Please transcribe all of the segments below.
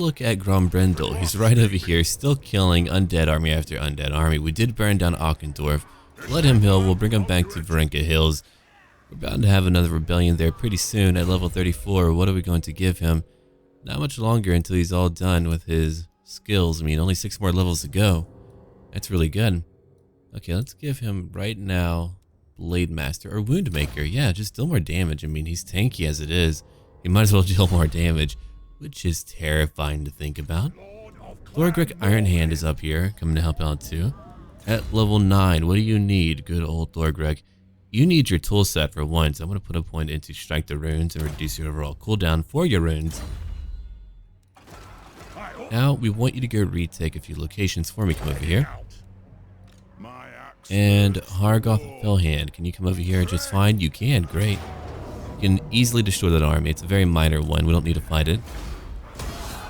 look at Grom. He's right over here, still killing undead army after undead army. We did burn down Auchendorf. Let him heal. We'll bring him back to Varenka Hills. We're bound to have another rebellion there pretty soon at level 34. What are we going to give him? Not much longer until he's all done with his skills. I mean, only 6 more levels to go. That's really good. Okay, let's give him right now Blade Master or Wound Maker. Yeah, just deal more damage. I mean, he's tanky as it is. He might as well deal more damage, which is terrifying to think about. Thorgrek Iron Hand is up here, coming to help out too. At level 9, what do you need, good old Thorgrek? You need your tool set for once. I'm going to put a point into Strike the Runes and reduce your overall cooldown for your runes. Now, we want you to go retake a few locations for me. Come over here. And Hargoth Fellhand, can you come over here just fine? You can, great. You can easily destroy that army. It's a very minor one. We don't need to fight it.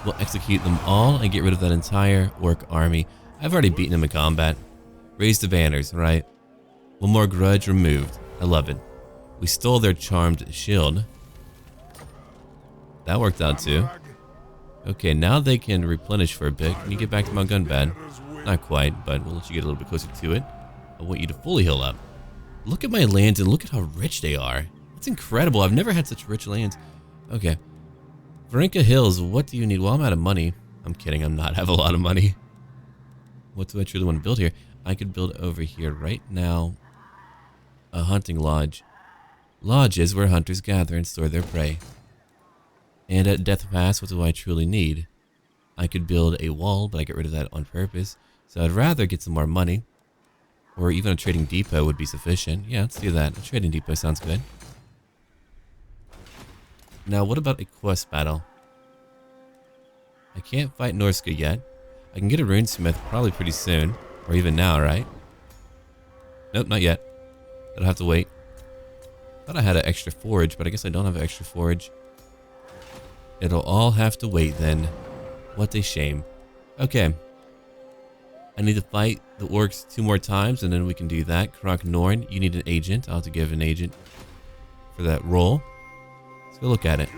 We'll execute them all and get rid of that entire orc army. I've already beaten them in combat. Raise the banners, right? One more grudge removed. I love it. We stole their charmed shield. That worked out too. Okay, now they can replenish for a bit. Can you get back to Mount Gunbad? Not quite, but we'll let you get a little bit closer to it. I want you to fully heal up. Look at my lands and look at how rich they are. It's incredible. I've never had such rich lands. Okay. Varenka Hills, what do you need? Well, I'm out of money. I'm kidding, I'm not. I have a lot of money. What do I truly want to build here? I could build over here right now a hunting lodge. Lodges where hunters gather and store their prey. And at Death Pass, what do I truly need? I could build a wall, but I get rid of that on purpose. So I'd rather get some more money. Or even a trading depot would be sufficient. Yeah, let's do that. A trading depot sounds good. Now, what about a quest battle? I can't fight Norska yet. I can get a runesmith probably pretty soon. Or even now, right? Nope, not yet. I'll have to wait. Thought I had an extra forge, but I guess I don't have an extra forge. It'll all have to wait then. What a shame. Okay. I need to fight the orcs 2 more times, and then we can do that. Krog-Norn, you need an agent. I'll have to give an agent for that role. Let's go look at it.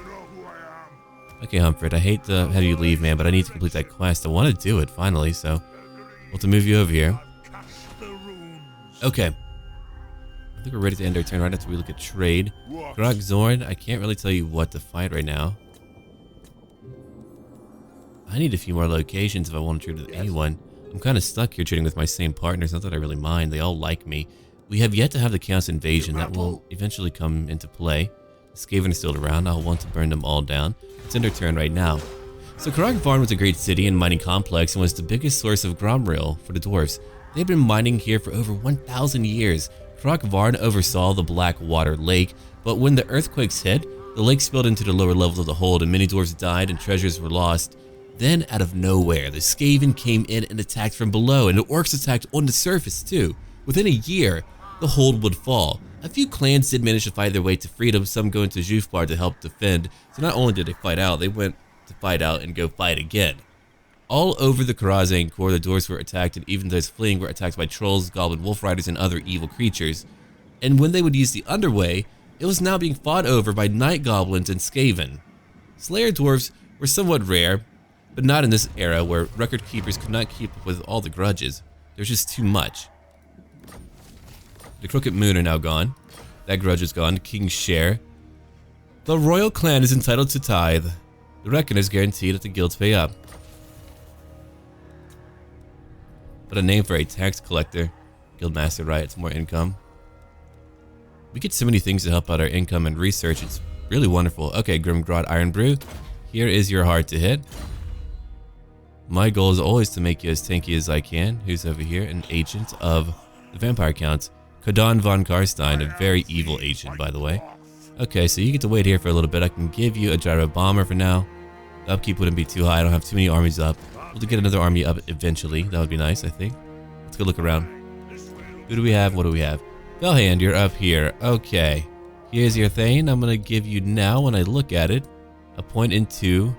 Okay, Humfred, I hate to have you leave, man, but I need to complete that quest. I want to do it, finally, so we'll have to move you over here. Okay. I think we're ready to end our turn right after we look at trade. Krog-Zorn, I can't really tell you what to fight right now. I need a few more locations if I want to trade with anyone. I'm kind of stuck here trading with my same partners. Not that I really mind. They all like me. We have yet to have the Chaos Invasion. That will eventually come into play. The Skaven are still around. I'll want to burn them all down. It's in their turn right now. So Krog-Varn was a great city and mining complex and was the biggest source of Gromrill for the Dwarfs. They had been mining here for over 1,000 years. Krog-Varn oversaw the Blackwater Lake, but when the earthquakes hit, the lake spilled into the lower levels of the hold and many dwarves died and treasures were lost. Then, out of nowhere, the Skaven came in and attacked from below, and the orcs attacked on the surface too. Within a year, the hold would fall. A few clans did manage to fight their way to freedom, some going to Jufbar to help defend. So not only did they fight out, they went to fight out and go fight again. All over the Karazhan core, the dwarves were attacked, and even those fleeing were attacked by trolls, goblin wolf riders, and other evil creatures. And when they would use the underway, it was now being fought over by night goblins and Skaven. Slayer dwarves were somewhat rare, but not in this era where record keepers could not keep up with all the grudges. There's just too much. The Crooked Moon are now gone. That grudge is gone. King's Share. The royal clan is entitled to tithe. The reckoners guarantee that the guilds pay up. What a name for a tax collector. Guildmaster, right? It's more income. We get so many things to help out our income and research. It's really wonderful. Okay, Grimgrod Iron Brew. Here is your hard to hit. My goal is always to make you as tanky as I can. Who's over here? An agent of the Vampire Counts. Kadan von Karstein, a very evil agent, by the way. Okay, so you get to wait here for a little bit. I can give you a gyro bomber for now. The upkeep wouldn't be too high. I don't have too many armies up. We'll get another army up eventually. That would be nice, I think. Let's go look around. Who do we have? What do we have? Bellhand, you're up here. Okay. Here's your thing. I'm going to give you now, when I look at it, a point into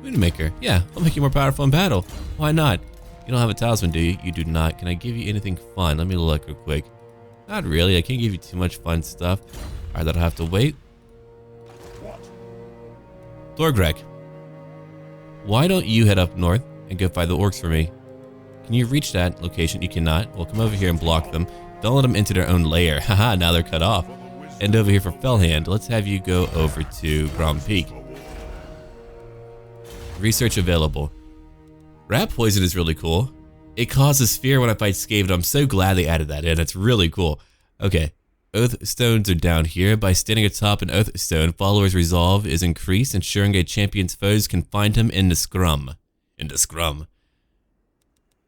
Moonmaker. Yeah, I'll make you more powerful in battle. Why not? You don't have a talisman, do you? You do not. Can I give you anything fun? Let me look real quick. Not really. I can't give you too much fun stuff. Alright, that'll have to wait. Thorgrek. Why don't you head up north and go fight the orcs for me? Can you reach that location? You cannot. Well, come over here and block them. Don't let them into their own lair. Haha, now they're cut off. And over here for Fellhand, let's have you go over to Grom Peak. Research available. Rat poison is really cool. It causes fear when I fight Skaven. I'm so glad they added that in. It's really cool. Okay. Oath stones are down here. By standing atop an oath stone, followers' resolve is increased, ensuring a champion's foes can find him in the scrum. We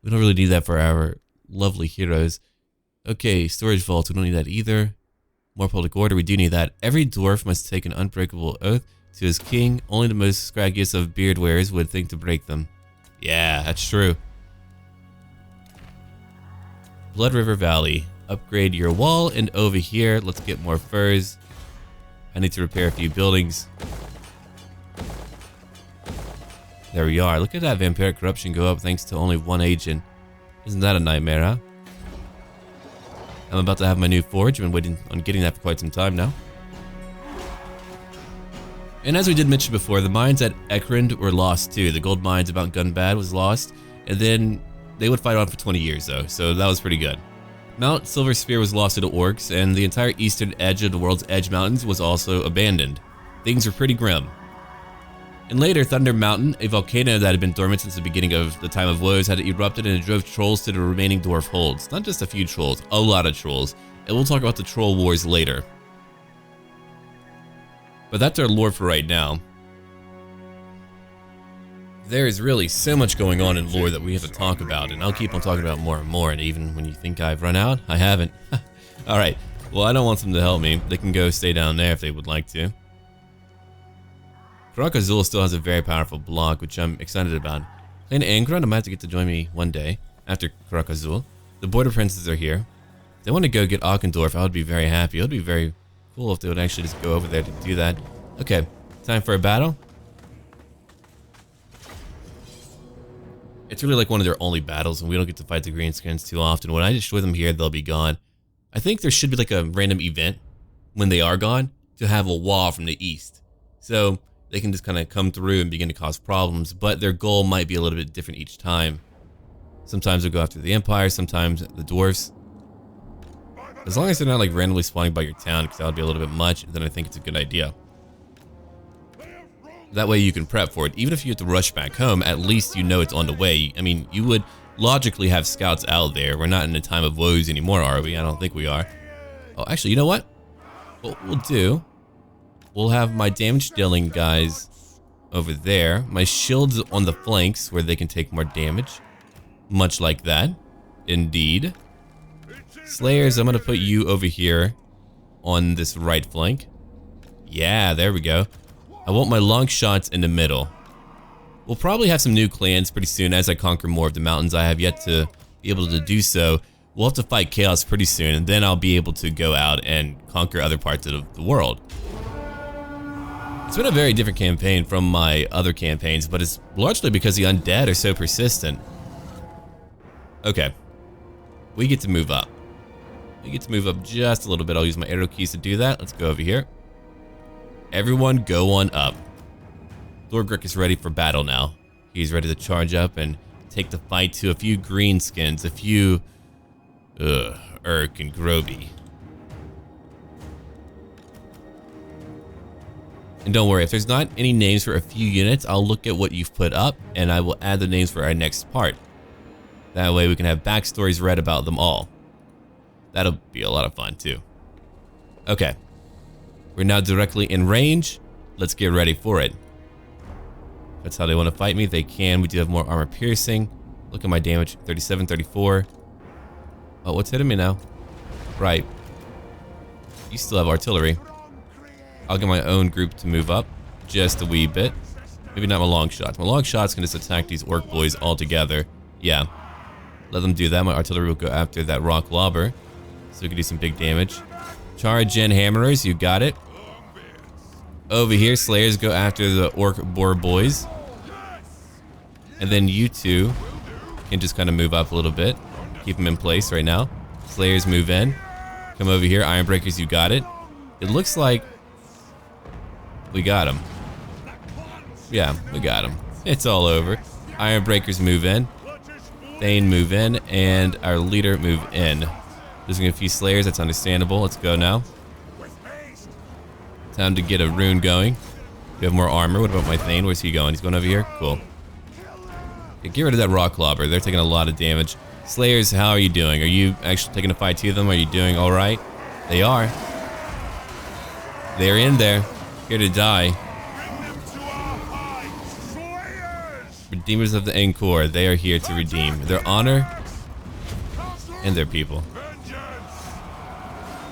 don't really need that for our lovely heroes. Okay, storage vault. We don't need that either. More public order. We do need that. Every dwarf must take an unbreakable oath to his king. Only the most scraggiest of beard wearers would think to break them. Yeah, that's true. Blood River Valley. Upgrade your wall, and over here, let's get more furs. I need to repair a few buildings. There we are. Look at that vampiric corruption go up thanks to only one agent. Isn't that a nightmare, huh? I'm about to have my new forge. I've been waiting on getting that for quite some time now. And as we did mention before, the mines at Ekrund were lost too. The gold mines about Gunbad was lost, and then they would fight on for 20 years though, so that was pretty good. Mount Silver Spear was lost to the orcs, and the entire eastern edge of the World's Edge Mountains was also abandoned. Things were pretty grim. And later, Thunder Mountain, a volcano that had been dormant since the beginning of the Time of Woes, had erupted and it drove trolls to the remaining dwarf holds. Not just a few trolls, a lot of trolls. And we'll talk about the troll wars later. But that's our lore for right now. There is really so much going on in lore that we have to talk about, and I'll keep on talking about more and more, and even when you think I've run out, I haven't. Alright, well I don't want them to help me. They can go stay down there if they would like to. Krog-Gar still has a very powerful block, which I'm excited about. Clan Angrund might have to get to join me one day, after Krog-Gar. The Border Princes are here. If they want to go get Auchendorf, I would be very happy. It would be very cool if they would actually just go over there to do that. Okay, time for a battle. It's really like one of their only battles, and we don't get to fight the Greenskins too often. When I destroy them here, they'll be gone. I think there should be like a random event when they are gone to have a wall from the east. So they can just kind of come through and begin to cause problems, but their goal might be a little bit different each time. Sometimes they'll go after the Empire, sometimes the Dwarfs. As long as they're not like randomly spawning by your town, because that would be a little bit much, then I think it's a good idea. That way you can prep for it. Even if you have to rush back home, at least you know it's on the way. I mean, you would logically have scouts out there. We're not in a time of woes anymore, are we? I don't think we are. Oh, actually, you know what? What we'll do, we'll have my damage dealing guys over there. My shields on the flanks where they can take more damage. Much like that. Indeed. Slayers, I'm going to put you over here on this right flank. Yeah, there we go. I want my long shots in the middle. We'll probably have some new clans pretty soon as I conquer more of the mountains. I have yet to be able to do so. We'll have to fight chaos pretty soon, and then I'll be able to go out and conquer other parts of the world. It's been a very different campaign from my other campaigns, but it's largely because the undead are so persistent. Okay. We get to move up. We get to move up just a little bit. I'll use my arrow keys to do that. Let's go over here. Everyone go on up. Thorgrick is ready for battle now. He's ready to charge up and take the fight to a few greenskins, a few Urk and Groby. And don't worry, if there's not any names for a few units, I'll look at what you've put up and I will add the names for our next part. That way we can have backstories read about them all. That'll be a lot of fun too. Okay. We're now directly in range. Let's get ready for it. If that's how they want to fight me, they can. We do have more armor piercing. Look at my damage, 37, 34. Oh, what's hitting me now? Right. You still have artillery. I'll get my own group to move up just a wee bit. Maybe not my long shots. My long shots can just attack these orc boys all together. Yeah. Let them do that. My artillery will go after that rock lobber, so we can do some big damage. Charge in hammerers, you got it. Over here, Slayers go after the orc boar boys. And then you two can just kind of move up a little bit. Keep them in place right now. Slayers move in. Come over here, Ironbreakers, you got it. It looks like we got him. Yeah, we got him. It's all over. Ironbreakers move in. Thane move in. And our leader move in. Losing a few Slayers, that's understandable. Let's go now. Time to get a rune going. We have more armor. What about my Thane? Where's he going? He's going over here? Cool. Okay, get rid of that rock clobber. They're taking a lot of damage. Slayers, how are you doing? Are you actually taking a fight to them? Are you doing alright? They are. They're in there. Here to die. Redeemers of the Encore. They are here to redeem their honor and their people.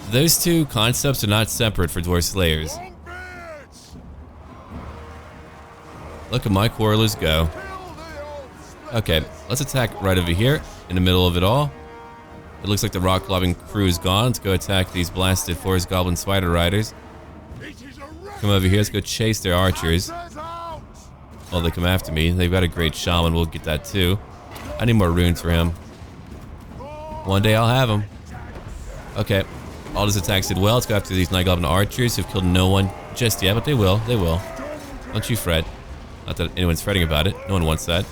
Those two concepts are not separate for Dwarf Slayers. Look at my quarrelers go. Okay, let's attack right over here in the middle of it all. It looks like the rock lobbing crew is gone. Let's go attack these blasted forest goblin spider riders. Come over here, let's go chase their archers. Oh, they come after me. They've got a great shaman, we'll get that too. I need more runes for him. One day I'll have him. Okay, all his attacks did well. Let's go after these night goblin archers who've killed no one just yet, but they will, they will. Don't you fret. Not that anyone's fretting about it, no one wants that.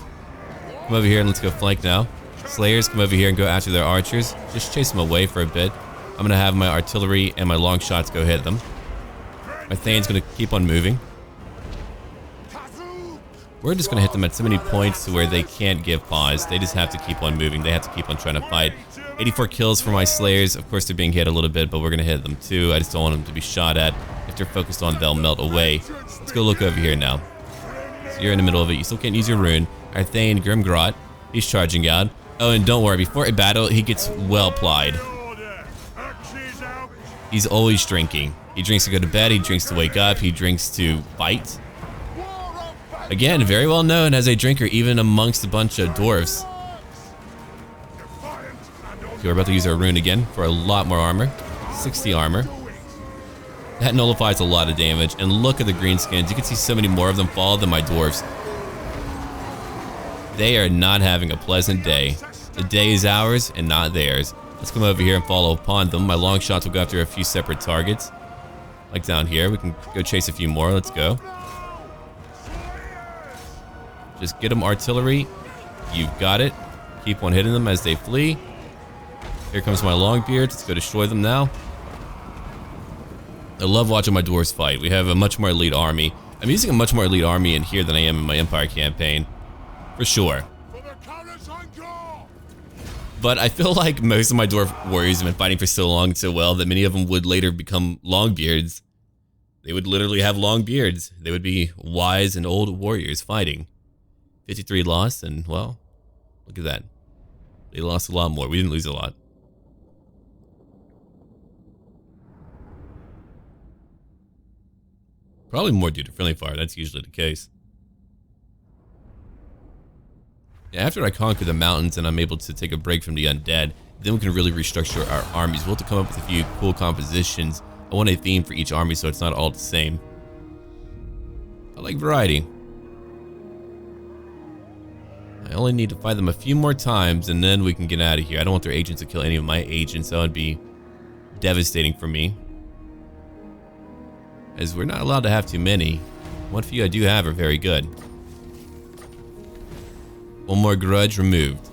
Come over here and let's go flank now. Slayers, come over here and go after their archers. Just chase them away for a bit. I'm gonna have my artillery and my long shots go hit them. My Thane's gonna keep on moving. We're just gonna hit them at so many points to where they can't give pause. They just have to keep on moving. They have to keep on trying to fight. 84 kills for my Slayers. Of course, they're being hit a little bit, but we're gonna hit them too. I just don't want them to be shot at. If they're focused on, they'll melt away. Let's go look over here now. So you're in the middle of it. You still can't use your rune. Our Thane, Grimgrot, he's charging out. Oh, and don't worry, before a battle, he gets well plied. He's always drinking. He drinks to go to bed, he drinks to wake up, he drinks to fight. Again, very well known as a drinker, even amongst a bunch of dwarfs. Okay, we're about to use our rune again for a lot more armor. 60 armor. That nullifies a lot of damage, and look at the greenskins. You can see so many more of them fall than my dwarfs. They are not having a pleasant day. The day is ours and not theirs. Let's come over here and follow upon them. My long shots will go after a few separate targets. Like down here. We can go chase a few more. Let's go. Just get them artillery. You've got it. Keep on hitting them as they flee. Here comes my longbeards. Let's go destroy them now. I love watching my dwarves fight. We have a much more elite army. I'm using a much more elite army in here than I am in my Empire campaign. For sure. But I feel like most of my dwarf warriors have been fighting for so long and so well that many of them would later become longbeards. They would literally have long beards. They would be wise and old warriors fighting. 53 lost, and well, look at that. They lost a lot more. We didn't lose a lot. Probably more due to friendly fire. That's usually the case. After I conquer the mountains and I'm able to take a break from the undead, then we can really restructure our armies. We'll have to come up with a few cool compositions. I want a theme for each army so it's not all the same. I like variety. I only need to fight them a few more times and then we can get out of here. I don't want their agents to kill any of my agents. That would be devastating for me, as we're not allowed to have too many. What few I do have are very good. One more grudge removed.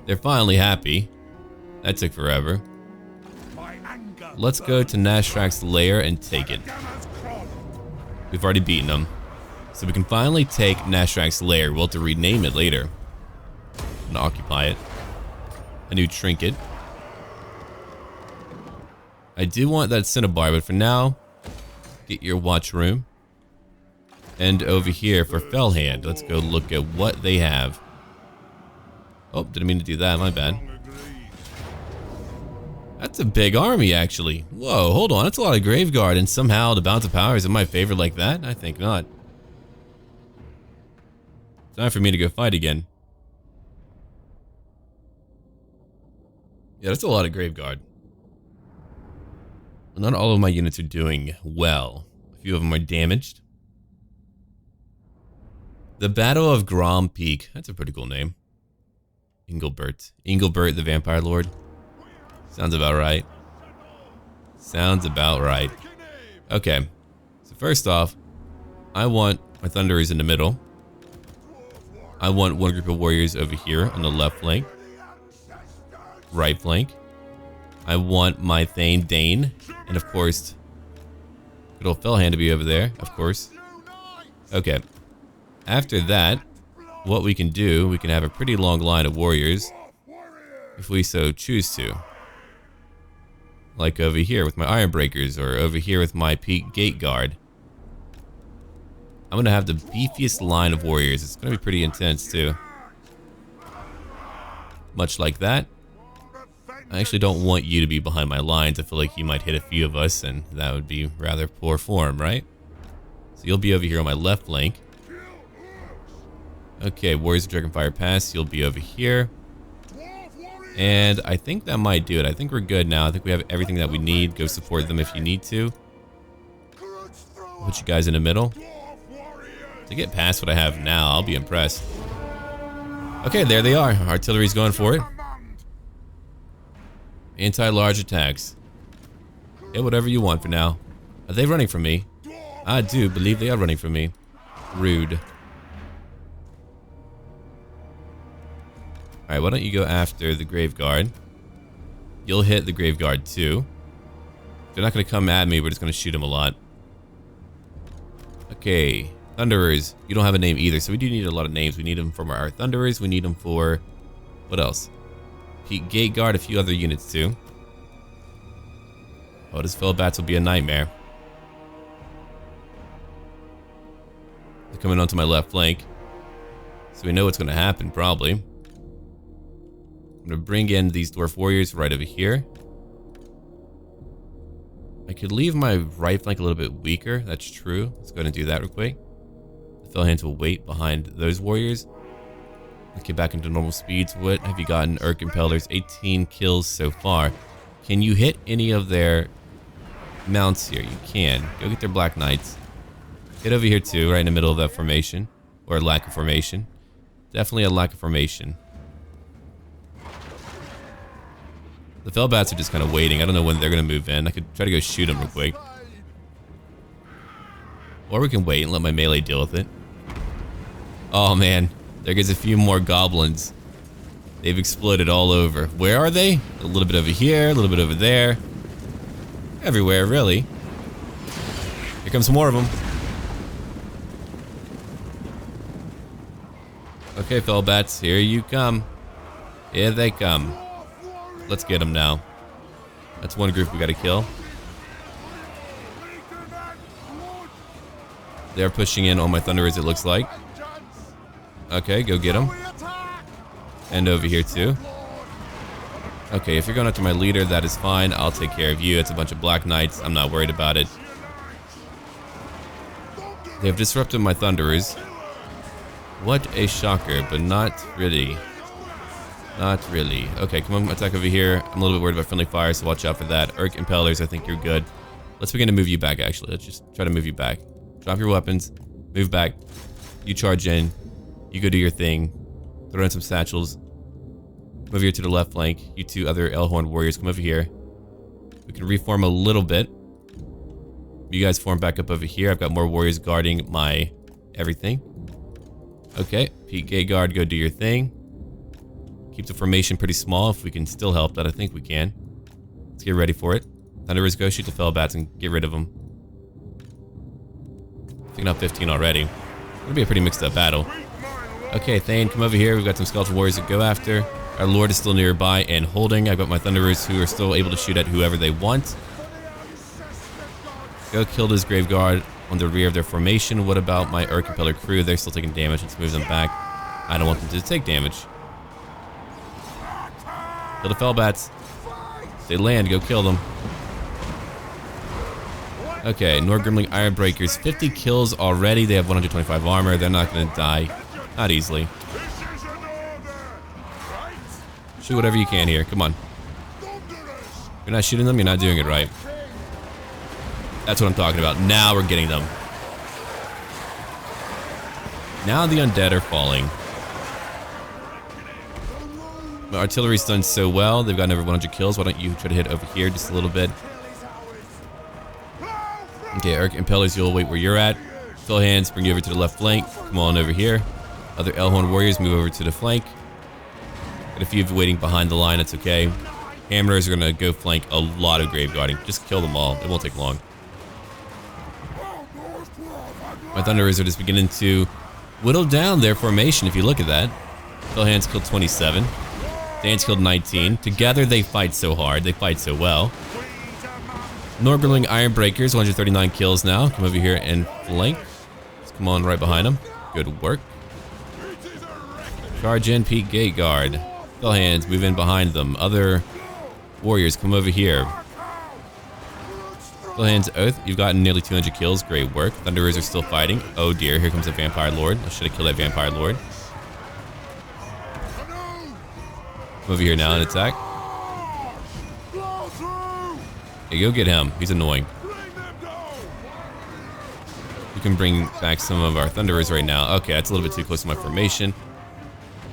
They're finally happy. That took forever. Let's go to Nashrak's lair and take it. We've already beaten them. So we can finally take Nashrak's lair. We'll have to rename it later. And occupy it. A new trinket. I do want that cinnabar, but for now, get your watch room. And over here for Fellhand, let's go look at what they have. Oh, didn't mean to do that, my bad. That's a big army, actually. Whoa, hold on, that's a lot of Graveguard, and somehow the Bounce of Power is in my favor like that? I think not. Time for me to go fight again. Yeah, that's a lot of Graveguard. Not all of my units are doing well. A few of them are damaged. The Battle of Grom Peak. That's a pretty cool name. Engelbert. Engelbert the Vampire Lord. Sounds about right. Sounds about right. Okay. So first off, I want my Thunderers in the middle. I want one group of warriors over here on the left flank. Right flank. I want my Thane Dane. And of course, good old Fellhand to be over there, of course. Okay. After that, what we can do, we can have a pretty long line of warriors. If we so choose to. Like over here with my Ironbreakers, or over here with my Peak Gate Guard. I'm gonna have the beefiest line of warriors. It's gonna be pretty intense too. Much like that. I actually don't want you to be behind my lines. I feel like you might hit a few of us, and that would be rather poor form, right? So you'll be over here on my left flank. Okay, Warriors of Dragonfire Pass, you'll be over here. And I think that might do it. I think we're good now. I think we have everything that we need. Go support them if you need to. Put you guys in the middle. To get past what I have now, I'll be impressed. Okay, there they are. Artillery's going for it. Anti-large attacks. Yeah, whatever you want for now. Are they running from me? I do believe they are running from me. Rude. Alright, why don't you go after the Grave Guard? You'll hit the Grave Guard too. They're not going to come at me, we're just going to shoot them a lot. Okay, Thunderers. You don't have a name either, so we do need a lot of names. We need them for our Thunderers, we need them for... what else? Peak Gate Guard, a few other units too. Oh, this Fellbats will be a nightmare. They're coming onto my left flank. So we know what's going to happen, probably. I'm going to bring in these Dwarf Warriors right over here. I could leave my right flank a little bit weaker. That's true. Let's go ahead and do that real quick. The Fellhands will wait behind those warriors. Let's get back into normal speeds. What have you gotten? Urk Impellers, 18 kills so far. Can you hit any of their mounts here? You can. Go get their Black Knights. Get over here too, right in the middle of that formation. Or lack of formation. Definitely a lack of formation. The Fellbats are just kind of waiting. I don't know when they're going to move in. I could try to go shoot them real quick. Or we can wait and let my melee deal with it. Oh man. There goes a few more goblins. They've exploded all over. Where are they? A little bit over here, a little bit over there. Everywhere, really. Here comes some more of them. Okay, Fellbats, here you come. Here they come. Let's get them now. That's one group we gotta kill. They're pushing in on my Thunderers, it looks like. Okay, go get them. And over here too. Okay, if you're going after my leader, that is fine. I'll take care of you. It's a bunch of Black Knights. I'm not worried about it. They have disrupted my Thunderers. What a shocker, but not really. Not really. Okay, come on, attack over here. I'm a little bit worried about friendly fire, so watch out for that. Urk Impellers, I think you're good. Let's begin to move you back, actually. Let's just try to move you back. Drop your weapons. Move back. You charge in. You go do your thing. Throw in some satchels. Come over here to the left flank. You two other Elhorn warriors, come over here. We can reform a little bit. You guys form back up over here. I've got more warriors guarding my everything. Okay, Peak Gate Guard, go do your thing. Keep the formation pretty small. If we can still help that, I think we can. Let's get ready for it. Thunderers, go shoot the Fellbats and get rid of them. Taking out 15 already. It's gonna be a pretty mixed up battle. Okay, Thane, come over here. We've got some skeleton warriors to go after. Our Lord is still nearby and holding. I've got my Thunderers who are still able to shoot at whoever they want. Go kill this Grave Guard on the rear of their formation. What about my Urk Impeller crew? They're still taking damage. Let's move them back. I don't want them to take damage. Kill the Fellbats. If they land, go kill them. Okay, Nordgrimling Ironbreakers, 50 kills already. They have 125 armor. They're not going to die. Not easily. Shoot whatever you can here. Come on. You're not shooting them, you're not doing it right. That's what I'm talking about. Now we're getting them. Now the undead are falling. My artillery's done so well. They've gotten over 100 kills. Why don't you try to hit over here just a little bit? Okay, Urk Impellers, you'll wait where you're at. Fellhands, bring you over to the left flank. Come on over here. Other Elhorn warriors move over to the flank. Got a few waiting behind the line, that's okay. Hammerers are gonna go flank a lot of graveguarding. Just kill them all, it won't take long. My Thunderers are just beginning to whittle down their formation, if you look at that. Fellhands killed 27. Danes killed 19. Together they fight so hard, they fight so well. Norgerling Ironbreakers, 139 kills now. Come over here and flank. Just come on right behind them. Good work. Charge in, Peak Gate Guard. Fellhands, move in behind them. Other warriors, come over here. Fellhands Oath, you've gotten nearly 200 kills. Great work. Thunderers are still fighting. Oh dear, here comes a Vampire Lord. I should have killed that Vampire Lord. Come over here now and attack. Hey, go get him. He's annoying. We can bring back some of our Thunderers right now. Okay, that's a little bit too close to my formation.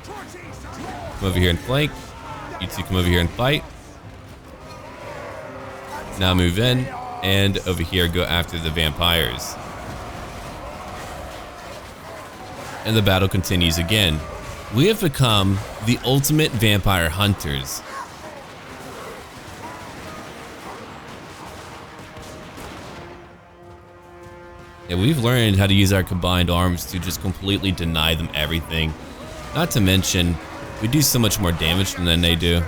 Come over here and flank. You two come over here and fight. Now move in. And over here, go after the vampires. And the battle continues again. We have become the ultimate vampire hunters. Yeah, we've learned how to use our combined arms to just completely deny them everything. Not to mention, we do so much more damage than they do.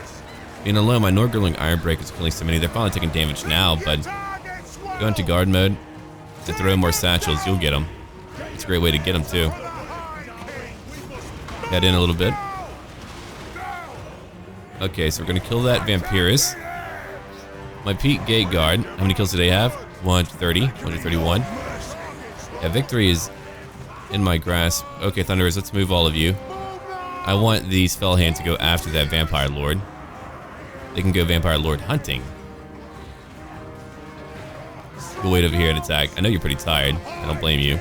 Being alone, my Norgerling Ironbreaker is killing so many. They're finally taking damage now, but go into guard mode and throw more satchels. You'll get them. It's a great way to get them too. Head in a little bit. Okay, so we're gonna kill that Vampirus. My Peak Gate Guard. How many kills do they have? 130, 131. Yeah, victory is in my grasp. Okay, Thunderers, let's move all of you. I want these Fellhands to go after that Vampire Lord. They can go Vampire Lord hunting. We'll wait over here and attack. I know you're pretty tired. I don't blame you.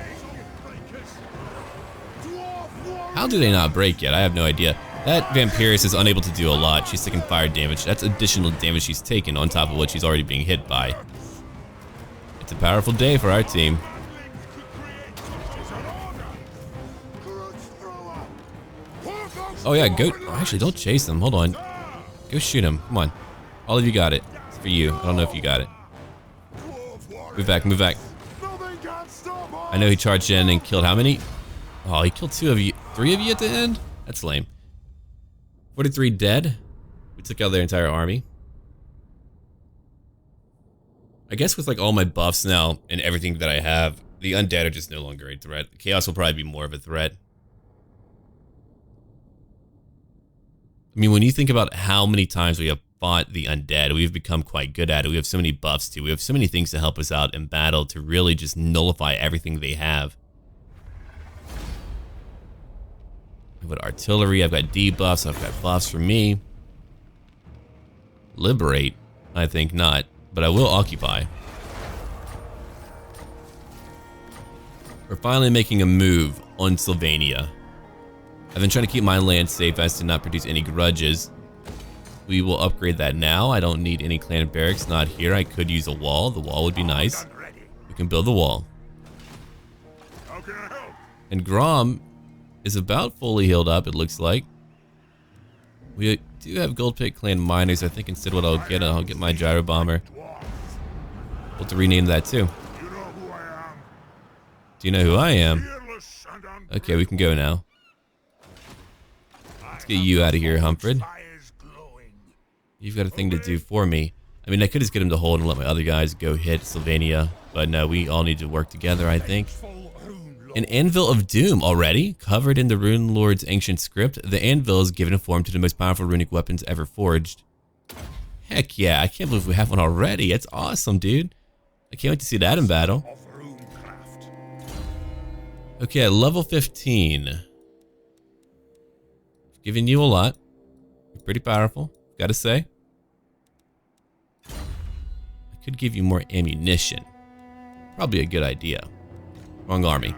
How do they not break yet? I have no idea. That Vampirus is unable to do a lot. She's taking fire damage. That's additional damage she's taken on top of what she's already being hit by. It's a powerful day for our team. Oh yeah, go. Actually, don't chase them. Hold on. Go shoot him. Come on. All of you got it. It's for you. I don't know if you got it. Move back, move back. I know he charged in and killed how many? Oh, he killed 2 of you. 3 of you at the end? That's lame. 43 dead. We took out their entire army. I guess with like all my buffs now and everything that I have, the undead are just no longer a threat. Chaos will probably be more of a threat. I mean, when you think about how many times we have fought the undead, we've become quite good at it. We have so many buffs too. We have so many things to help us out in battle to really just nullify everything they have. I've got artillery, I've got debuffs, I've got buffs for me. Liberate? I think not, but I will occupy. We're finally making a move on Sylvania. I've been trying to keep my land safe as to not produce any grudges. We will upgrade that now. I don't need any clan barracks, not here. I could use a wall. The wall would be nice. We can build the wall. And Grom is about fully healed up, it looks like. We do have Gold Pit Clan miners. I think instead what I'll get my gyro bomber. We'll have to rename that too. Do you know who I am? Okay, we can go now. Let's get you out of here, Humfred. You've got a thing to do for me. I mean, I could just get him to hold and let my other guys go hit Sylvania, but no, we all need to work together, I think. An Anvil of Doom already, covered in the Rune Lord's ancient script. The Anvil is given a form to the most powerful runic weapons ever forged. Heck yeah, I can't believe we have one already. That's awesome, dude. I can't wait to see that in battle. Okay, at level 15. Giving you a lot. You're pretty powerful, gotta say. I could give you more ammunition. Probably a good idea. Wrong army.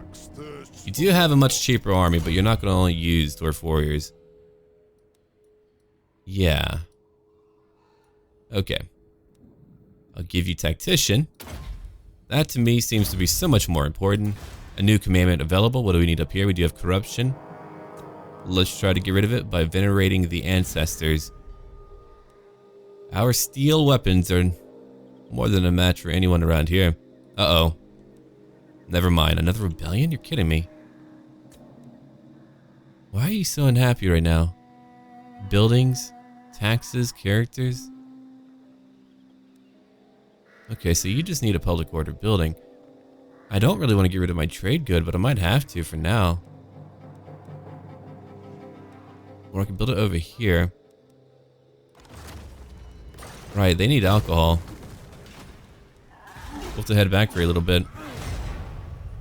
You do have a much cheaper army, but you're not going to only use Dwarf Warriors. Yeah. Okay. I'll give you Tactician. That to me seems to be so much more important. A new commandment available. What do we need up here? We do have Corruption. Let's try to get rid of it by venerating the ancestors. Our steel weapons are more than a match for anyone around here. Uh-oh. Never mind. Another rebellion? You're kidding me. Why are you so unhappy right now? Buildings? Taxes? Characters? Okay, so you just need a public order building. I don't really want to get rid of my trade good, but I might have to for now. Or I can build it over here. Right, they need alcohol. We'll have to head back for a little bit.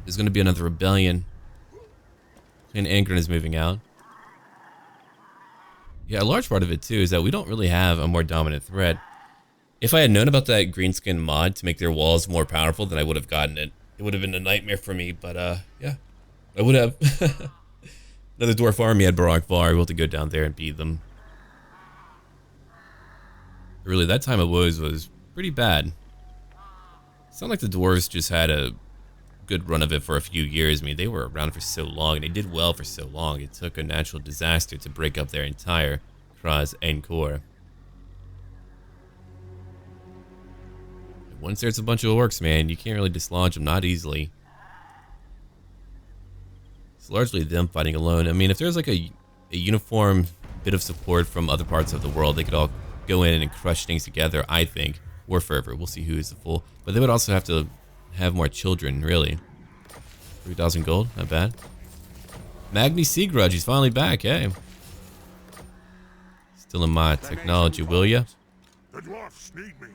There's going to be another rebellion. And Angren is moving out. Yeah, a large part of it too is that we don't really have a more dominant threat. If I had known about that greenskin mod to make their walls more powerful, then I would have gotten it. It would have been a nightmare for me, but yeah, I would have. Another dwarf army at Barak-Var. We'll have to go down there and beat them. Really, that time of woes was pretty bad. It's not like the dwarves just had a good run of it for a few years. I mean, they were around for so long, and they did well for so long. It took a natural disaster to break up their entire CRUSADE. Once there's a bunch of orcs, man, you can't really dislodge them, not easily. It's largely them fighting alone. I mean, if there's like a uniform bit of support from other parts of the world, they could all go in and crush things together, I think. War fervor. We'll see who is the full. But they would also have to have more children, really. 3,000 gold. Not bad. Magni Seagrudge. He's finally back. Hey. Still in my technology, will ya? The dwarfs need me.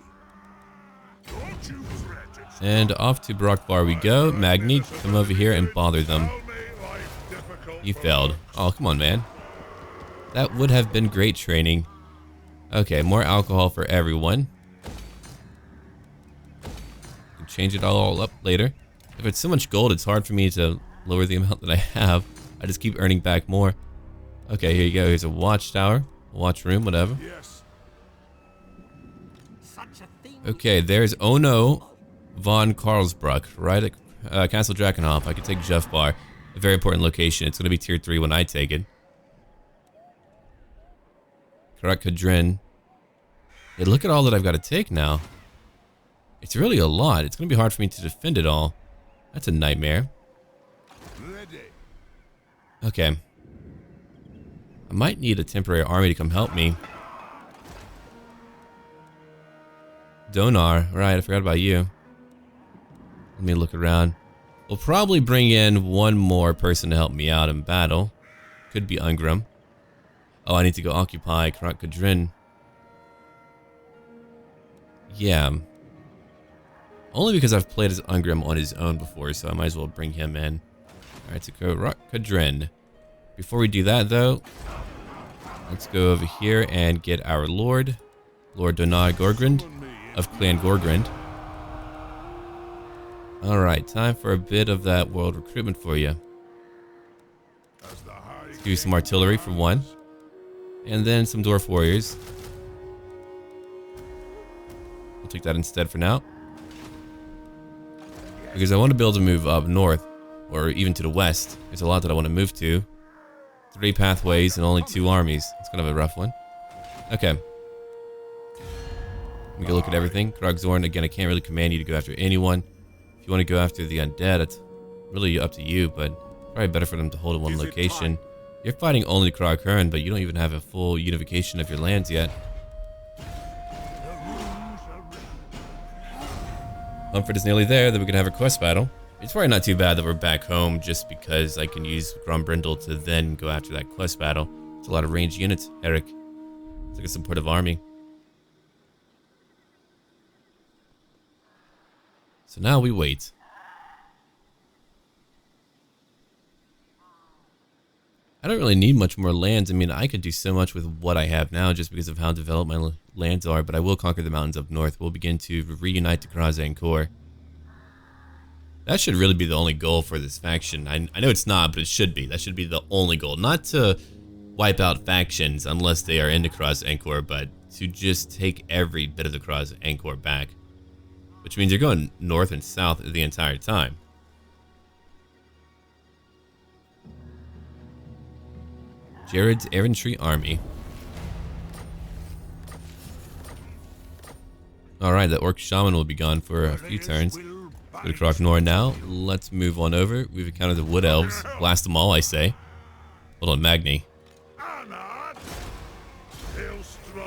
Don't you fret. And off to Barak-Var we go. Magni, come over here and bother them. You failed. Oh, come on, man. That would have been great training. Okay, more alcohol for everyone. Can change it all up later. If it's so much gold, it's hard for me to lower the amount that I have. I just keep earning back more. Okay, here you go. Here's a watchtower, watch room, whatever. Yes. Okay, there's Ono von Karlsbruck, right at Castle Drakenhof. I could take Jeffbar. A very important location. It's going to be tier 3 when I take it. Krog-Gar. Hey, look at all that I've got to take now. It's really a lot. It's going to be hard for me to defend it all. That's a nightmare. Okay. I might need a temporary army to come help me. Donar. Right, I forgot about you. Let me look around. We'll probably bring in one more person to help me out in battle. Could be Ungrim. Oh, I need to go occupy Krog-Gar. Yeah. Only because I've played as Ungrim on his own before, so I might as well bring him in. Alright, so Krog-Gar. Before we do that, though, let's go over here and get our Lord Donar Gorgrind of Clan Gorgrind. Alright, time for a bit of that world recruitment for you. Let's give you some artillery for one. And then some dwarf warriors. I'll take that instead for now. Because I want to be able to move up north, or even to the west. There's a lot that I want to move to. 3 pathways and only 2 armies. It's kind of a rough one. Okay. We can look at everything. Krog-Zorn, again, I can't really command you to go after anyone. If you want to go after the undead, it's really up to you, but probably better for them to hold in one location. You're fighting only Krog-Gar, but you don't even have a full unification of your lands yet. Mumford is nearly there, then we can have a quest battle. It's probably not too bad that we're back home just because I can use Grombrindle to then go after that quest battle. It's a lot of ranged units, Eric. It's like a supportive army. So now we wait. I don't really need much more lands. I mean, I could do so much with what I have now just because of how developed my lands are, but I will conquer the mountains up north. We'll begin to reunite the CRUSADE. That should really be the only goal for this faction. I know it's not, but it should be. That should be the only goal. Not to wipe out factions unless they are into CRUSADE, but to just take every bit of the CRUSADE back. Which means you're going north and south the entire time. Jared's Infantry Army. Alright, the Orc Shaman will be gone for a few turns. Go to Krog-Gar now. Let's move on over. We've encountered the Wood Elves. Blast them all, I say. Hold on, Magni.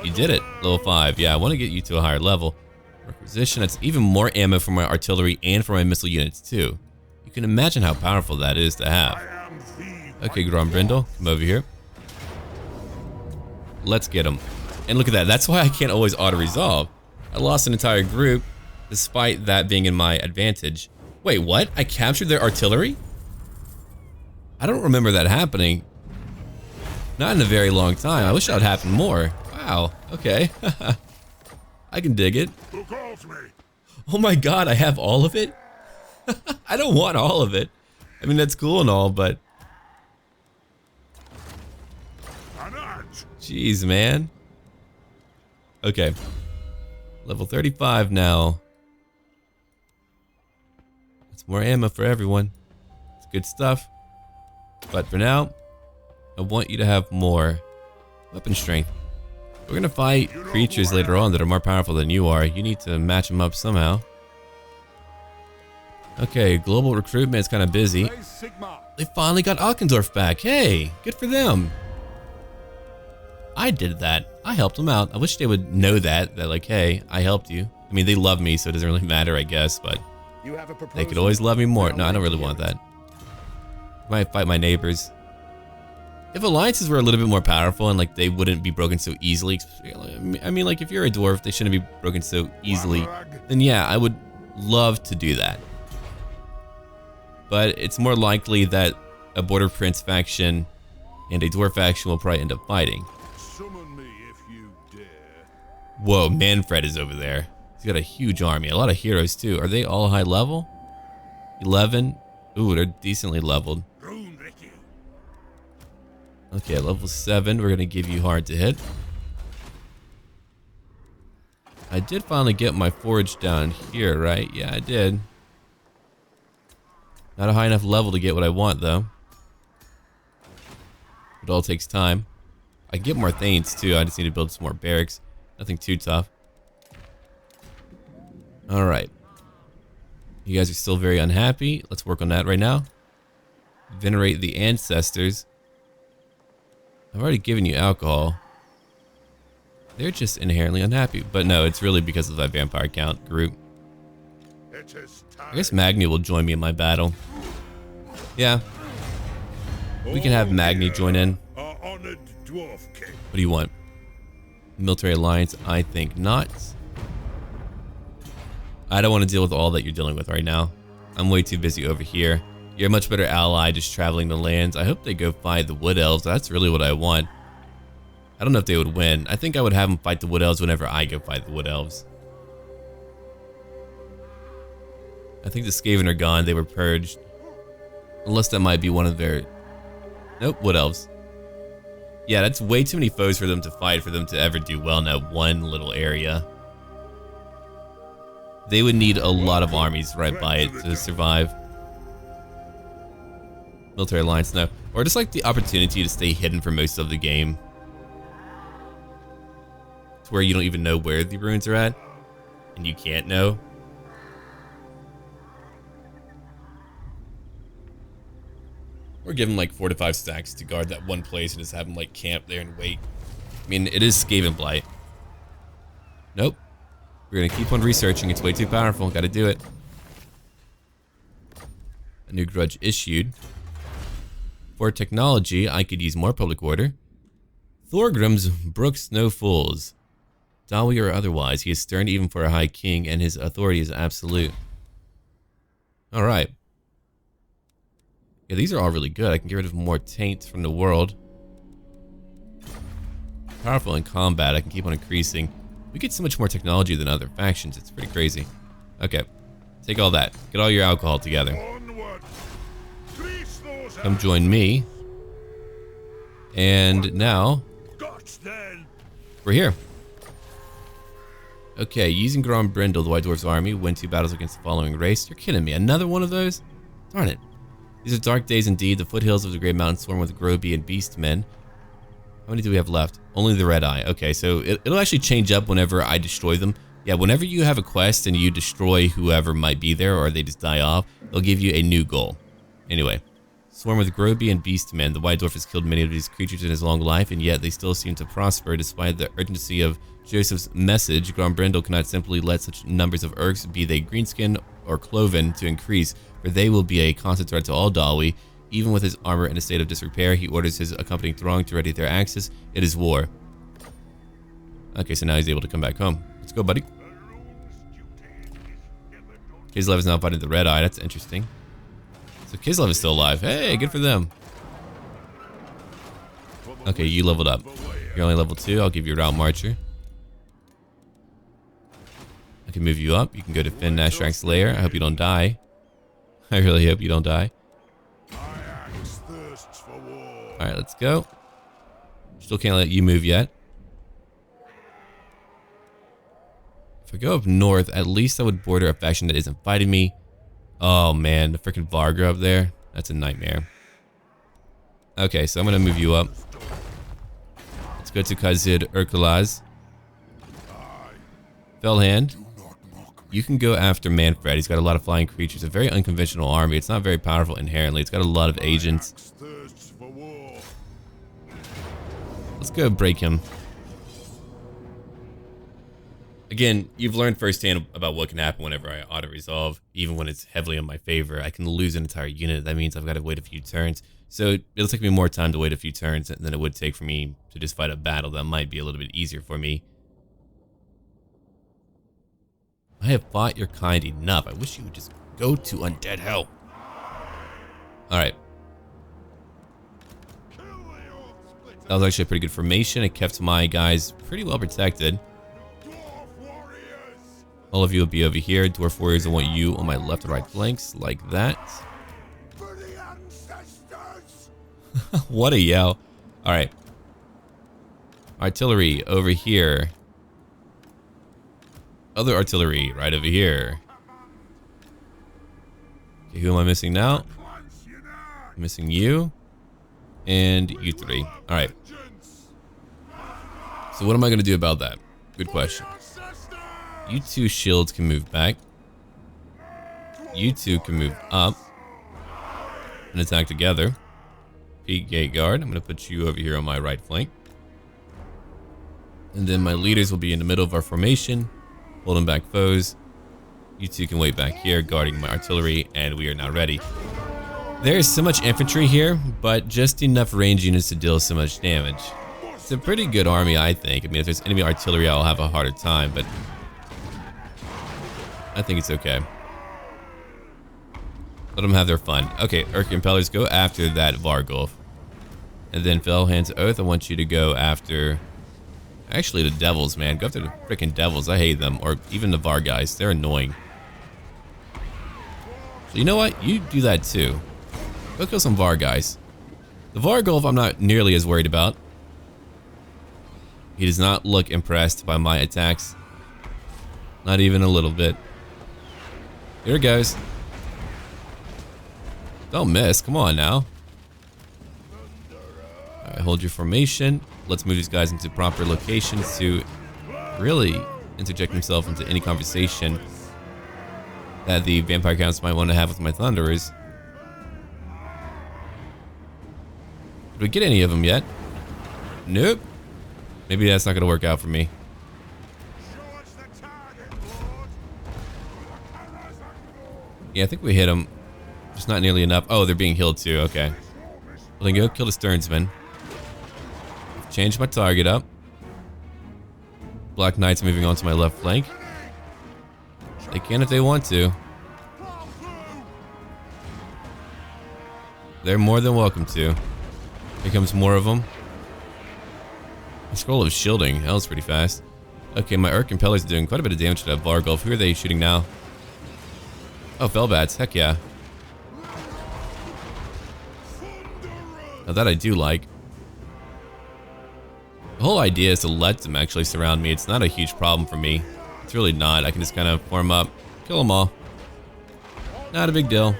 You did it. Level 5. Yeah, I want to get you to a higher level. Requisition. That's even more ammo for my artillery and for my missile units, too. You can imagine how powerful that is to have. Okay, Grom Brindle, come over here. Let's get him. And look at that. That's why I can't always auto-resolve. I lost an entire group, despite that being in my advantage. Wait, what? I captured their artillery? I don't remember that happening. Not in a very long time. I wish that would happen more. Wow, okay. I can dig it. Who calls me? Oh my god, I have all of it? I don't want all of it. I mean, that's cool and all, but... Jeez, man. Okay. Level 35 now. That's more ammo for everyone. It's good stuff. But for now, I want you to have more weapon strength. We're gonna fight creatures later on that are more powerful than you are. You need to match them up somehow. Okay, global recruitment is kind of busy. They finally got Alkendorf back. Hey, good for them. I did that. I helped them out. I wish they would know that like, hey, I helped you. I mean, they love me, so it doesn't really matter, I guess, but they could always love me more. No, I don't really want that. I might fight my neighbors. If alliances were a little bit more powerful and like they wouldn't be broken so easily, I mean, like if you're a dwarf, they shouldn't be broken so easily, then yeah, I would love to do that. But it's more likely that a border prince faction and a dwarf faction will probably end up fighting. Summon me if you dare. Whoa, Manfred is over there. He's got a huge army, a lot of heroes too. Are they all high level? 11? Ooh, they're decently leveled. Okay, level 7, we're gonna give you hard to hit. I did finally get my forge down here, right? Yeah, I did. Not a high enough level to get what I want, though. It all takes time. I can get more Thanes, too. I just need to build some more barracks. Nothing too tough. Alright. You guys are still very unhappy. Let's work on that right now. Venerate the ancestors. I've already given you alcohol. They're just inherently unhappy. But no, it's really because of that vampire count group. I guess Magni will join me in my battle. Yeah. We can have Magni join in. What do you want? Military alliance? I think not. I don't want to deal with all that you're dealing with right now. I'm way too busy over here. You're a much better ally just traveling the lands. I hope they go fight the Wood Elves. That's really what I want. I don't know if they would win. I think I would have them fight the Wood Elves whenever I go fight the Wood Elves. I think the Skaven are gone. They were purged. Unless that might be one of their... Nope, Wood Elves. Yeah, that's way too many foes for them to fight for them to ever do well in that one little area. They would need a lot of armies right by it to survive. Military alliance, no. Or just like the opportunity to stay hidden for most of the game. To where you don't even know where the ruins are at. And you can't know. Or give them like 4 to 5 stacks to guard that one place and just have them like camp there and wait. I mean, it is Skaven Blight. Nope. We're gonna keep on researching. It's way too powerful. Gotta do it. A new grudge issued. For technology, I could use more public order. Thorgrim's brooks no fools. Dawi or otherwise, he is stern even for a high king, and his authority is absolute. Alright. Yeah, these are all really good. I can get rid of more taint from the world. Powerful in combat, I can keep on increasing. We get so much more technology than other factions, it's pretty crazy. Okay, take all that. Get all your alcohol together. Come join me. And now, we're here. Okay, using Grom Brindle, the White Dwarf's army, win 2 battles against the following race. You're kidding me, another one of those? Darn it. These are dark days indeed. The foothills of the Great Mountain swarm with Groby and Beastmen. How many do we have left? Only the red eye. Okay, so it'll actually change up whenever I destroy them. Yeah, whenever you have a quest and you destroy whoever might be there or they just die off, they'll give you a new goal. Anyway, swarm with Groby and Beastmen. The White Dwarf has killed many of these creatures in his long life, and yet they still seem to prosper despite the urgency of Joseph's message. Grom cannot simply let such numbers of Urks, be they greenskin or cloven, to increase, for they will be a constant threat to all Dalwi. Even with his armor in a state of disrepair, he orders his accompanying throng to ready their axes. It is war. Okay, so now he's able to come back home. Let's go, buddy. Kislev is now fighting the Red Eye. That's interesting. So Kislev is still alive. Hey, good for them. Okay, you leveled up. You're only level 2. I'll give you a Route Marcher. I can move you up. You can go to Finn Nashrak's lair. I hope you don't die. I really hope you don't die. Alright, let's go. Still can't let you move yet. If I go up north, at least I would border a faction that isn't fighting me. Oh man, the freaking Varga up there. That's a nightmare. Okay, so I'm gonna move you up. Let's go to Khazid Urkulaz. Fellhand. You can go after Manfred. He's got a lot of flying creatures. A very unconventional army. It's not very powerful inherently. It's got a lot of agents. Let's go break him. Again, you've learned firsthand about what can happen whenever I auto-resolve. Even when it's heavily in my favor, I can lose an entire unit. That means I've got to wait a few turns. So it'll take me more time to wait a few turns than it would take for me to just fight a battle that might be a little bit easier for me. I have fought your kind enough. I wish you would just go to undead hell. Alright. That was actually a pretty good formation. It kept my guys pretty well protected. All of you will be over here. Dwarf warriors, I want you on my left and right flanks, like that. What a yell. Alright. Artillery over here. Other artillery right over here. Okay, who am I missing now? I'm missing you. And you three. Alright. So what am I going to do about that? Good question. You two shields can move back. You two can move up and attack together. Peak Gate Guard. I'm going to put you over here on my right flank. And then my leaders will be in the middle of our formation, holding back foes. You two can wait back here, guarding my artillery, and we are now ready. There is so much infantry here, but just enough range units to deal so much damage. It's a pretty good army, I think. I mean, if there's enemy artillery, I'll have a harder time, but I think it's okay. Let them have their fun. Okay, Urk Impellers, go after that Vargulf. And then Fellhand's Oath, I want you to go after... Actually, the Devils, man. Go after the freaking Devils. I hate them. Or even the Var guys. They're annoying. So you know what? You do that too. Go kill some Var guys. The Vargulf I'm not nearly as worried about. He does not look impressed by my attacks. Not even a little bit. Here it goes. Don't miss. Come on now. Alright, hold your formation. Let's move these guys into proper locations to really interject himself into any conversation that the Vampire Counts might want to have with my Thunderers. Did we get any of them yet? Nope. Maybe that's not going to work out for me. Yeah, I think we hit them. Just not nearly enough. Oh, they're being healed too. Okay. Well, then go kill the Sternsman. Change my target up. Black Knights moving on to my left flank. They can if they want to. They're more than welcome to. Here comes more of them. A scroll of shielding. That was pretty fast. Okay, my Urk Impellers are doing quite a bit of damage to that Vargulf. Who are they shooting now? Oh, Fellbats. Heck yeah. Now that I do like. The whole idea is to let them actually surround me. It's not a huge problem for me. It's really not. I can just kind of form up, kill them all. Not a big deal.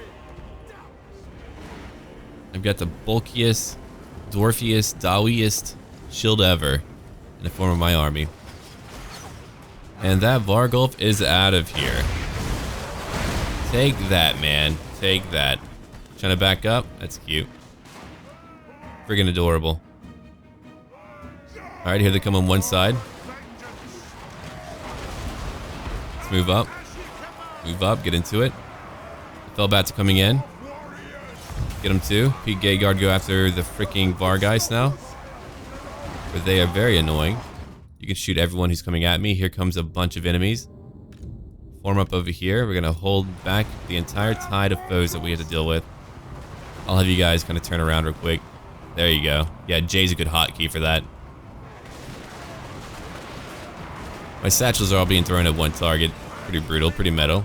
I've got the bulkiest, dwarfiest, dowiest shield ever in the form of my army. And that Vargulf is out of here. Take that, man. Take that. Trying to back up? That's cute. Friggin' adorable. Alright, here they come on one side. Let's move up. Move up, get into it. The Felbats are coming in. Get them too. Pete Gayguard go after the freaking Vargeist now. But they are very annoying. You can shoot everyone who's coming at me. Here comes a bunch of enemies. Form up over here. We're gonna hold back the entire tide of foes that we have to deal with. I'll have you guys kind of turn around real quick. There you go. Yeah, J's a good hotkey for that. My satchels are all being thrown at one target. Pretty brutal, pretty metal.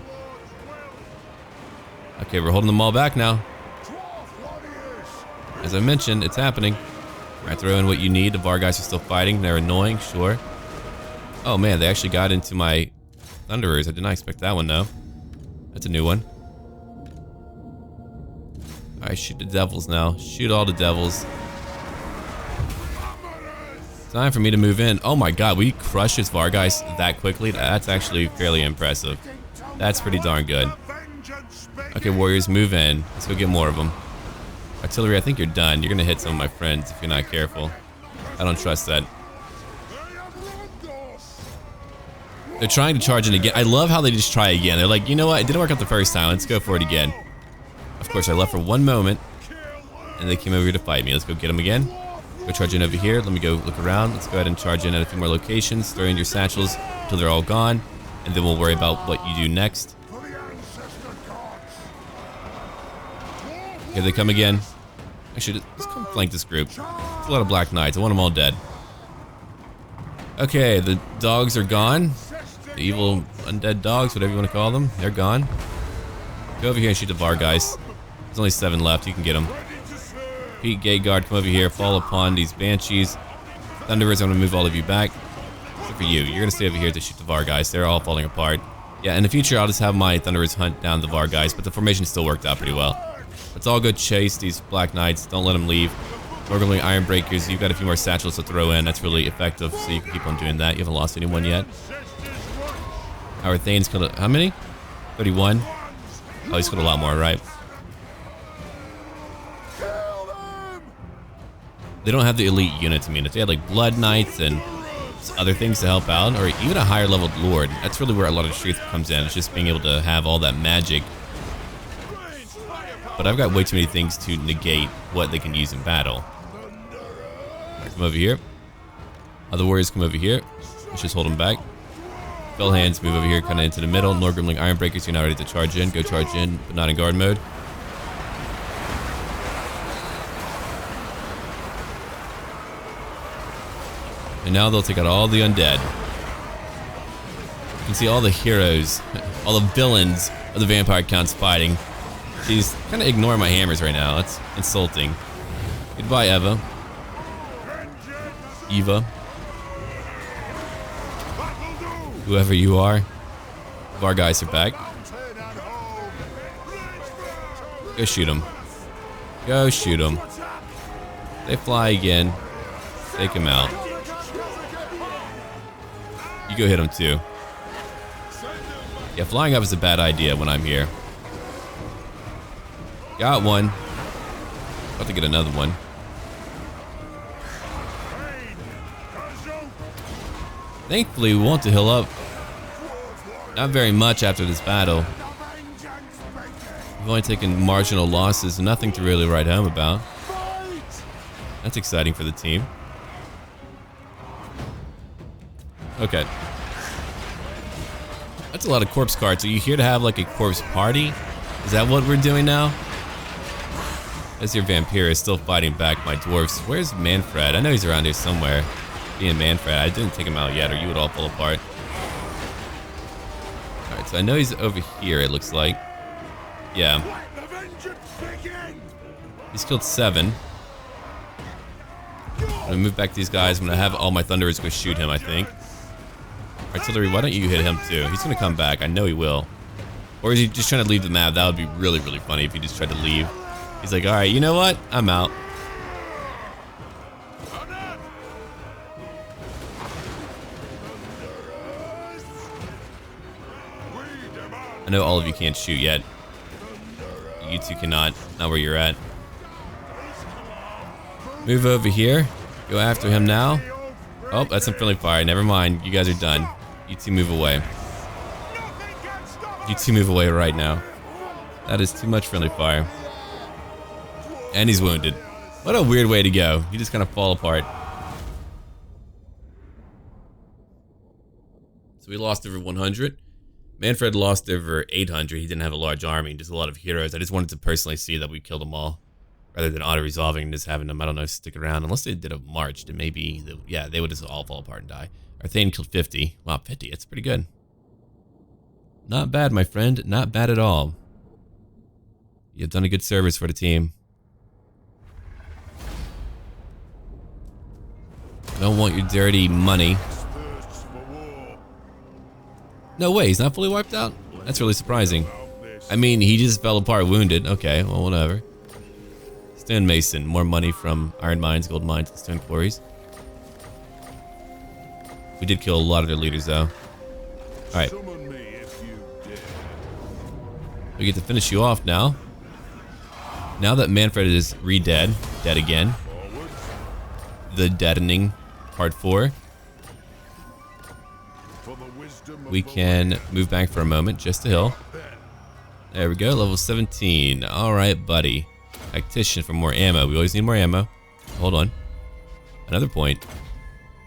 Okay, we're holding them all back now. As I mentioned, it's happening. Alright, throw in what you need. The Vargeist are still fighting. They're annoying, sure. Oh man, they actually got into my Thunderers. I did not expect that one though. That's a new one. Alright, shoot the devils now. Shoot all the devils. Time for me to move in. Oh my god, we crushed this Vargeist that quickly? That's actually fairly impressive. That's pretty darn good. Okay, warriors, move in. Let's go get more of them. Artillery, I think you're done. You're gonna hit some of my friends if you're not careful. I don't trust that. They're trying to charge in again. I love how they just try again. They're like, you know what? It didn't work out the first time. Let's go for it again. Of course, I left for one moment, and they came over here to fight me. Let's go get them again. Go charge in over here. Let me go look around. Let's go ahead and charge in at a few more locations. Throw in your satchels until they're all gone, and then we'll worry about what you do next. Here they come again. Actually, let's come flank this group. It's a lot of Black Knights. I want them all dead. Okay, the dogs are gone. The evil undead dogs, whatever you want to call them. They're gone. Go over here and shoot the Vargeist. There's only 7 left. You can get them. Pete Gayguard, come over here. Fall upon these Banshees. Thunderers, I'm going to move all of you back. Except for you. You're going to stay over here to shoot the Vargeist. They're all falling apart. Yeah, in the future, I'll just have my Thunderers hunt down the Vargeist, but the formation still worked out pretty well. Let's all go chase these Black Knights. Don't let them leave. We're going Iron Breakers. You've got a few more satchels to throw in. That's really effective, so you can keep on doing that. You haven't lost anyone yet. Our Thane's killed how many? 31. Oh, he's killed a lot more, right? They don't have the elite units. I mean, if they had like Blood Knights and other things to help out, or even a higher leveled Lord, that's really where a lot of strength comes in. It's just being able to have all that magic. But I've got way too many things to negate what they can use in battle. Right, come over here. Other warriors come over here. Let's just hold them back. Fell hands move over here, kind of into the middle. Norgrimling Iron Breakers, you're now ready to charge in. Go charge in, but not in guard mode. And now they'll take out all the undead. You can see all the heroes, all the villains of the Vampire Counts fighting. She's kind of ignoring my hammers right now. That's insulting. Goodbye, Eva. Whoever you are. Vargeist are back. Go shoot them. Go shoot them. They fly again. Take them out. You go hit them too. Yeah, flying up is a bad idea when I'm here. Got one. About to get another one. Thankfully, we want to heal up. Not very much after this battle. We've only taken marginal losses, nothing to really write home about. That's exciting for the team. Okay. That's a lot of corpse cards. Are you here to have like a corpse party? Is that what we're doing now? As your vampire is still fighting back my dwarfs. Where's Manfred? I know he's around here somewhere. Being Manfred, I didn't take him out yet, or you would all fall apart. Alright, so I know he's over here, it looks like. Yeah. He's killed 7. I'm gonna move back these guys. I'm gonna have all my Thunderers go shoot him, I think. Artillery, why don't you hit him too? He's gonna come back. I know he will. Or is he just trying to leave the map? That would be really, really funny if he just tried to leave. He's like, alright, you know what? I'm out. I know all of you can't shoot yet. You two cannot. Not where you're at. Move over here. Go after him now. Oh, that's some friendly fire. Never mind. You guys are done. You two move away. You two move away right now. That is too much friendly fire. And he's wounded. What a weird way to go. You just kind of fall apart. So we lost over 100. Manfred lost over 800. He didn't have a large army, just a lot of heroes. I just wanted to personally see that we killed them all, rather than auto-resolving and just having them, I don't know, stick around. Unless they did a march, then maybe, yeah, they would just all fall apart and die. Our Thane killed 50. Wow, 50, that's pretty good. Not bad, my friend. Not bad at all. You've done a good service for the team. I don't want your dirty money. No way, he's not fully wiped out? That's really surprising. I mean, he just fell apart wounded. Okay, well, whatever. Stone Mason, more money from iron mines, gold mines, and stone quarries. We did kill a lot of their leaders, though. Alright. We get to finish you off now. Now that Manfred is re-dead, dead again. The deadening, part 4. We can move back for a moment, just a hill. There we go, level 17. Alright, buddy. Tactician for more ammo. We always need more ammo. Hold on. Another point.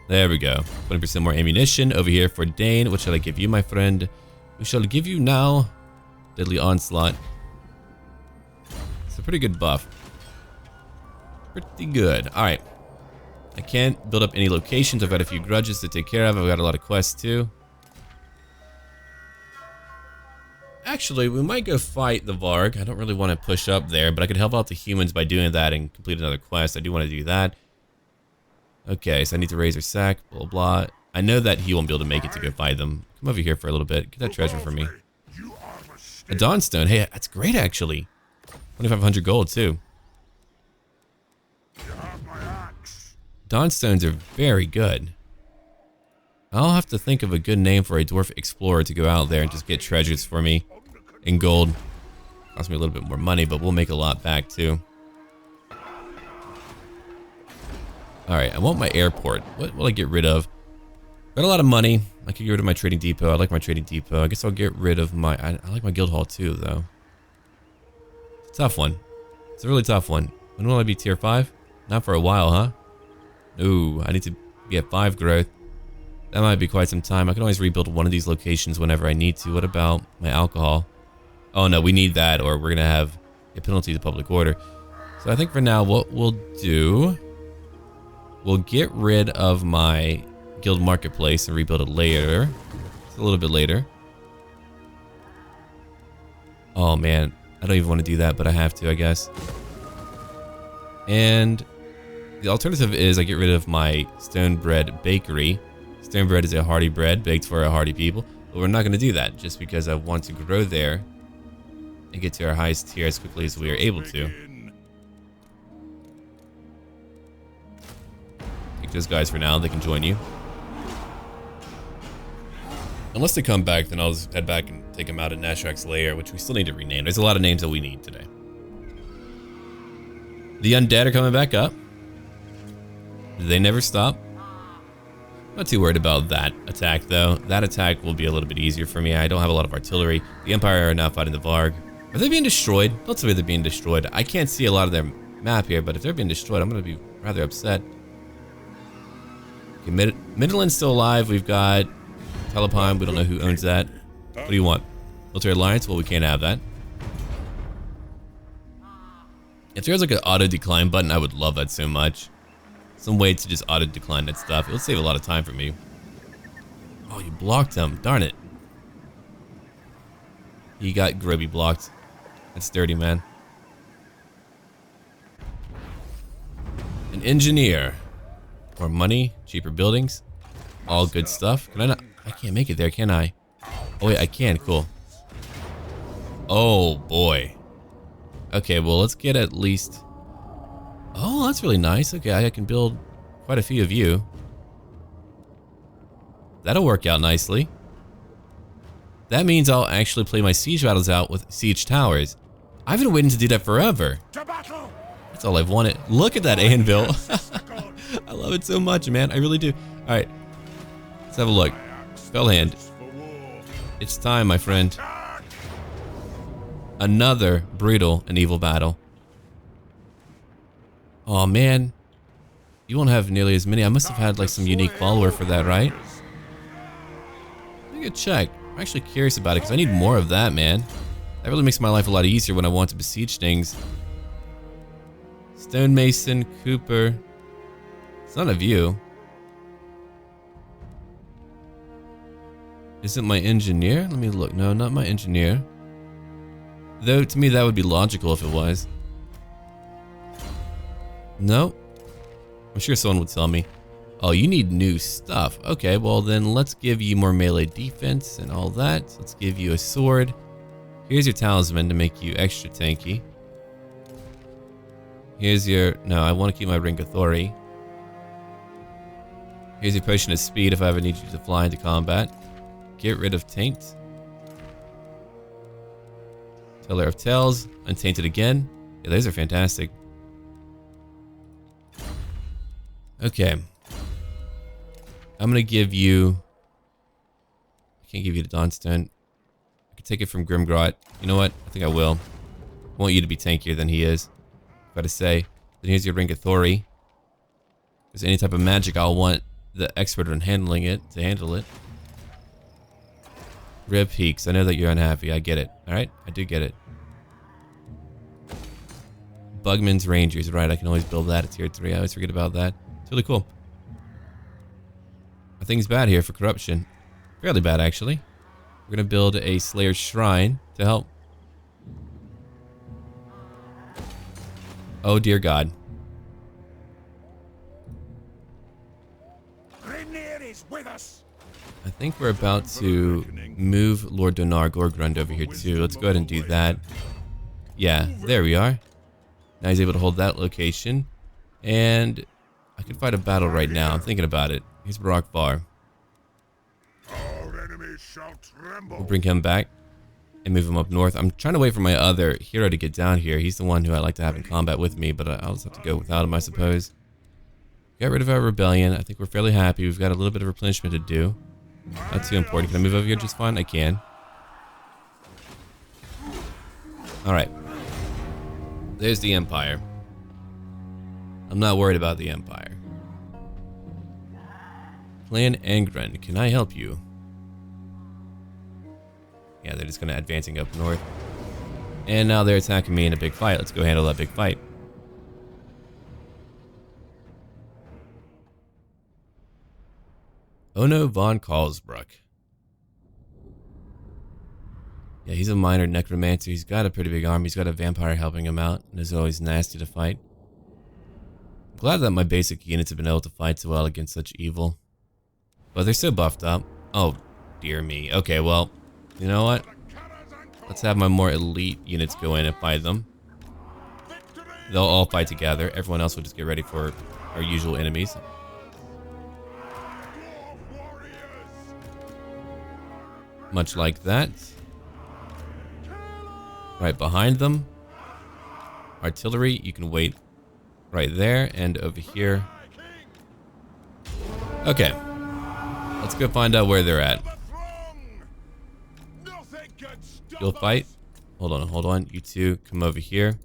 There we go. 20% more ammunition over here for Dane. What shall I give you, my friend? We shall give you now Deadly Onslaught. It's a pretty good buff. Pretty good. Alright. I can't build up any locations. I've got a few grudges to take care of. I've got a lot of quests too. Actually, we might go fight the Varg. I don't really want to push up there, but I could help out the humans by doing that and complete another quest. I do want to do that. Okay, so I need to raise her sack, blah, blah. I know that he won't be able to make it to go fight them. Come over here for a little bit. Get that treasure for me. A Dawnstone. Hey, that's great, actually. 2,500 gold, too. Dawnstones are very good. I'll have to think of a good name for a dwarf explorer to go out there and just get treasures for me in gold. Cost me a little bit more money, but we'll make a lot back too. Alright, I want my airport. What will I get rid of? Got a lot of money. I could get rid of my trading depot. I like my trading depot. I guess I'll get rid of my... I like my guild hall too, though. It's a tough one. It's a really tough one. When will I be tier 5? Not for a while, huh? Ooh, I need to get 5 growth. That might be quite some time. I can always rebuild one of these locations whenever I need to. What about my alcohol? Oh no, we need that or we're gonna have a penalty to public order. So I think for now what we'll do, we'll get rid of my guild marketplace and rebuild it later. It's a little bit later. Oh man, I don't even want to do that, but I have to, I guess. And the alternative is I get rid of my stone bread bakery. Stone bread is a hearty bread baked for a hearty people, but we're not going to do that just because I want to grow there and get to our highest tier as quickly as we are able to. Take those guys for now, they can join you. Unless they come back, then I'll just head back and take them out at Nashrak's lair, which we still need to rename. There's a lot of names that we need today. The undead are coming back up. They never stop. Not too worried about that attack though. That attack will be a little bit easier for me. I don't have a lot of artillery. The Empire are now fighting the Varg. Are they being destroyed? Don't tell me they're being destroyed. I can't see a lot of their map here, but if they're being destroyed, I'm going to be rather upset. Okay, Midland's still alive. We've got Telepine. We don't know who owns that. What do you want? Military Alliance? Well, we can't have that. If there's like an auto decline button, I would love that so much. Some way to just auto decline that stuff. It'll save a lot of time for me. Oh, you blocked him. Darn it. He got Grubby blocked. That's dirty, man. An engineer. More money, cheaper buildings. All good stuff. Can I not? I can't make it there, can I? Oh wait, I can. Cool. Oh boy. Okay, well let's get at least... Oh, that's really nice. Okay, I can build quite a few of you. That'll work out nicely. That means I'll actually play my siege battles out with siege towers. I've been waiting to do that forever. That's all I've wanted. Look at that anvil. I love it so much, man. I really do. All right, let's have a look. Spell hand. It's time, my friend. Another brutal and evil battle. Oh man, you won't have nearly as many. I must have had like some unique follower for that, right? Let me go check. I'm actually curious about it because I need more of that, man. That really makes my life a lot easier when I want to besiege things. Stonemason, Cooper. It's none of you. Is it my engineer? Let me look. No, not my engineer. Though to me that would be logical if it was. No. I'm sure someone would tell me. Oh, you need new stuff. Okay, well then let's give you more melee defense and all that. Let's give you a sword. Here's your talisman to make you extra tanky. Here's your... No, I want to keep my Ring of Authority. Here's your potion of speed if I ever need you to fly into combat. Get rid of taint. Teller of Tales. Untainted again. Yeah, those are fantastic. Okay. I'm going to give you... I can't give you the Dawnstone. I could take it from Grimgrot. You know what? I think I will. I want you to be tankier than he is. Gotta say. Then here's your Ring of Authority. If there's any type of magic, I'll want the expert on handling it to handle it. Rib Peaks. I know that you're unhappy. I get it. Alright? I do get it. Bugman's Rangers. Right, I can always build that at tier 3. I always forget about that. It's really cool. I think it's bad here for corruption. Fairly bad, actually. We're gonna build a Slayer's Shrine to help. Oh dear God. Is with us. I think we're about to move Lord Donar Gorgrund over here too. Let's go ahead and do that. Yeah, there we are. Now he's able to hold that location. And I could fight a battle right now. I'm thinking about it. Here's Brockvar. Our enemies shall tremble. We'll bring him back and move him up north. I'm trying to wait for my other hero to get down here. He's the one who I like to have in combat with me, but I'll just have to go without him, I suppose. Got rid of our rebellion. I think we're fairly happy. We've got a little bit of replenishment to do. Not too important. Can I move over here just fine? I can. Alright. There's the Empire. I'm not worried about the Empire. Clan Angren, can I help you? Yeah, they're just gonna advancing up north. And now they're attacking me in a big fight. Let's go handle that big fight. Ono von Karlsbruck. Yeah, he's a minor necromancer. He's got a pretty big army. He's got a vampire helping him out. And is always nasty to fight. I'm glad that my basic units have been able to fight so well against such evil. But they're so buffed up. Oh, dear me. Okay, well, you know what? Let's have my more elite units go in and fight them. They'll all fight together. Everyone else will just get ready for our usual enemies. Much like that. Right behind them. Artillery, you can wait right there and over here. Okay. Let's go find out where they're at. You'll fight. Hold on. You two, come over here.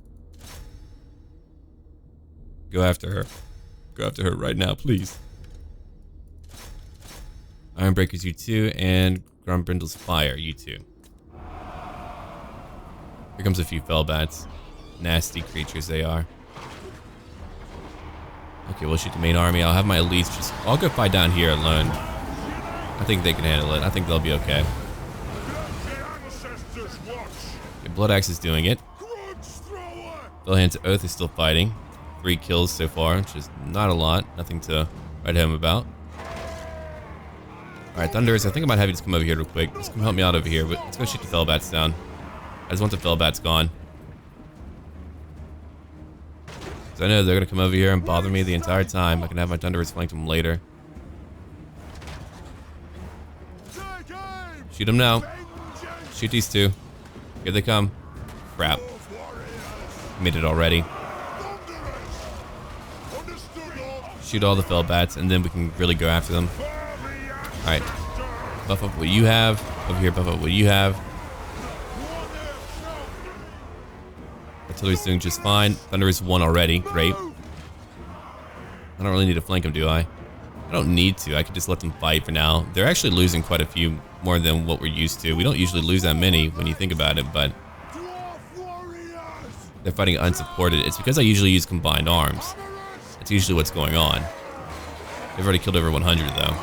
Go after her. Go after her right now, please. Ironbreakers, you two, and Grumbrindle's Fire, you two. Here comes a few Fellbats. Nasty creatures they are. Okay, we'll shoot the main army. I'll have my elites just... I'll go fight down here alone. I think they can handle it. I think they'll be okay. Okay, Blood Axe is doing it. Fellhand's Oath is still fighting. 3 kills so far, which is not a lot. Nothing to write home about. Alright, Thunderers, I think I might have you just come over here real quick. Just come help me out over here, but let's go shoot the Fellbats down. I just want the Fellbats gone. So I know they're going to come over here and bother me the entire time. I can have my Thunderers flank them later. Shoot them now. Shoot these two. Here they come. Crap. Made it already. Shoot all the fell bats, and then we can really go after them. Alright. Buff up what you have. Over here, buff up what you have. Artillery's doing just fine. Thunder is 1 already. Great. I don't really need to flank them, do I? I don't need to. I could just let them fight for now. They're actually losing quite a few more than what we're used to. We don't usually lose that many when you think about it, but they're fighting unsupported. It's because I usually use combined arms. That's usually what's going on. They've already killed over 100 though.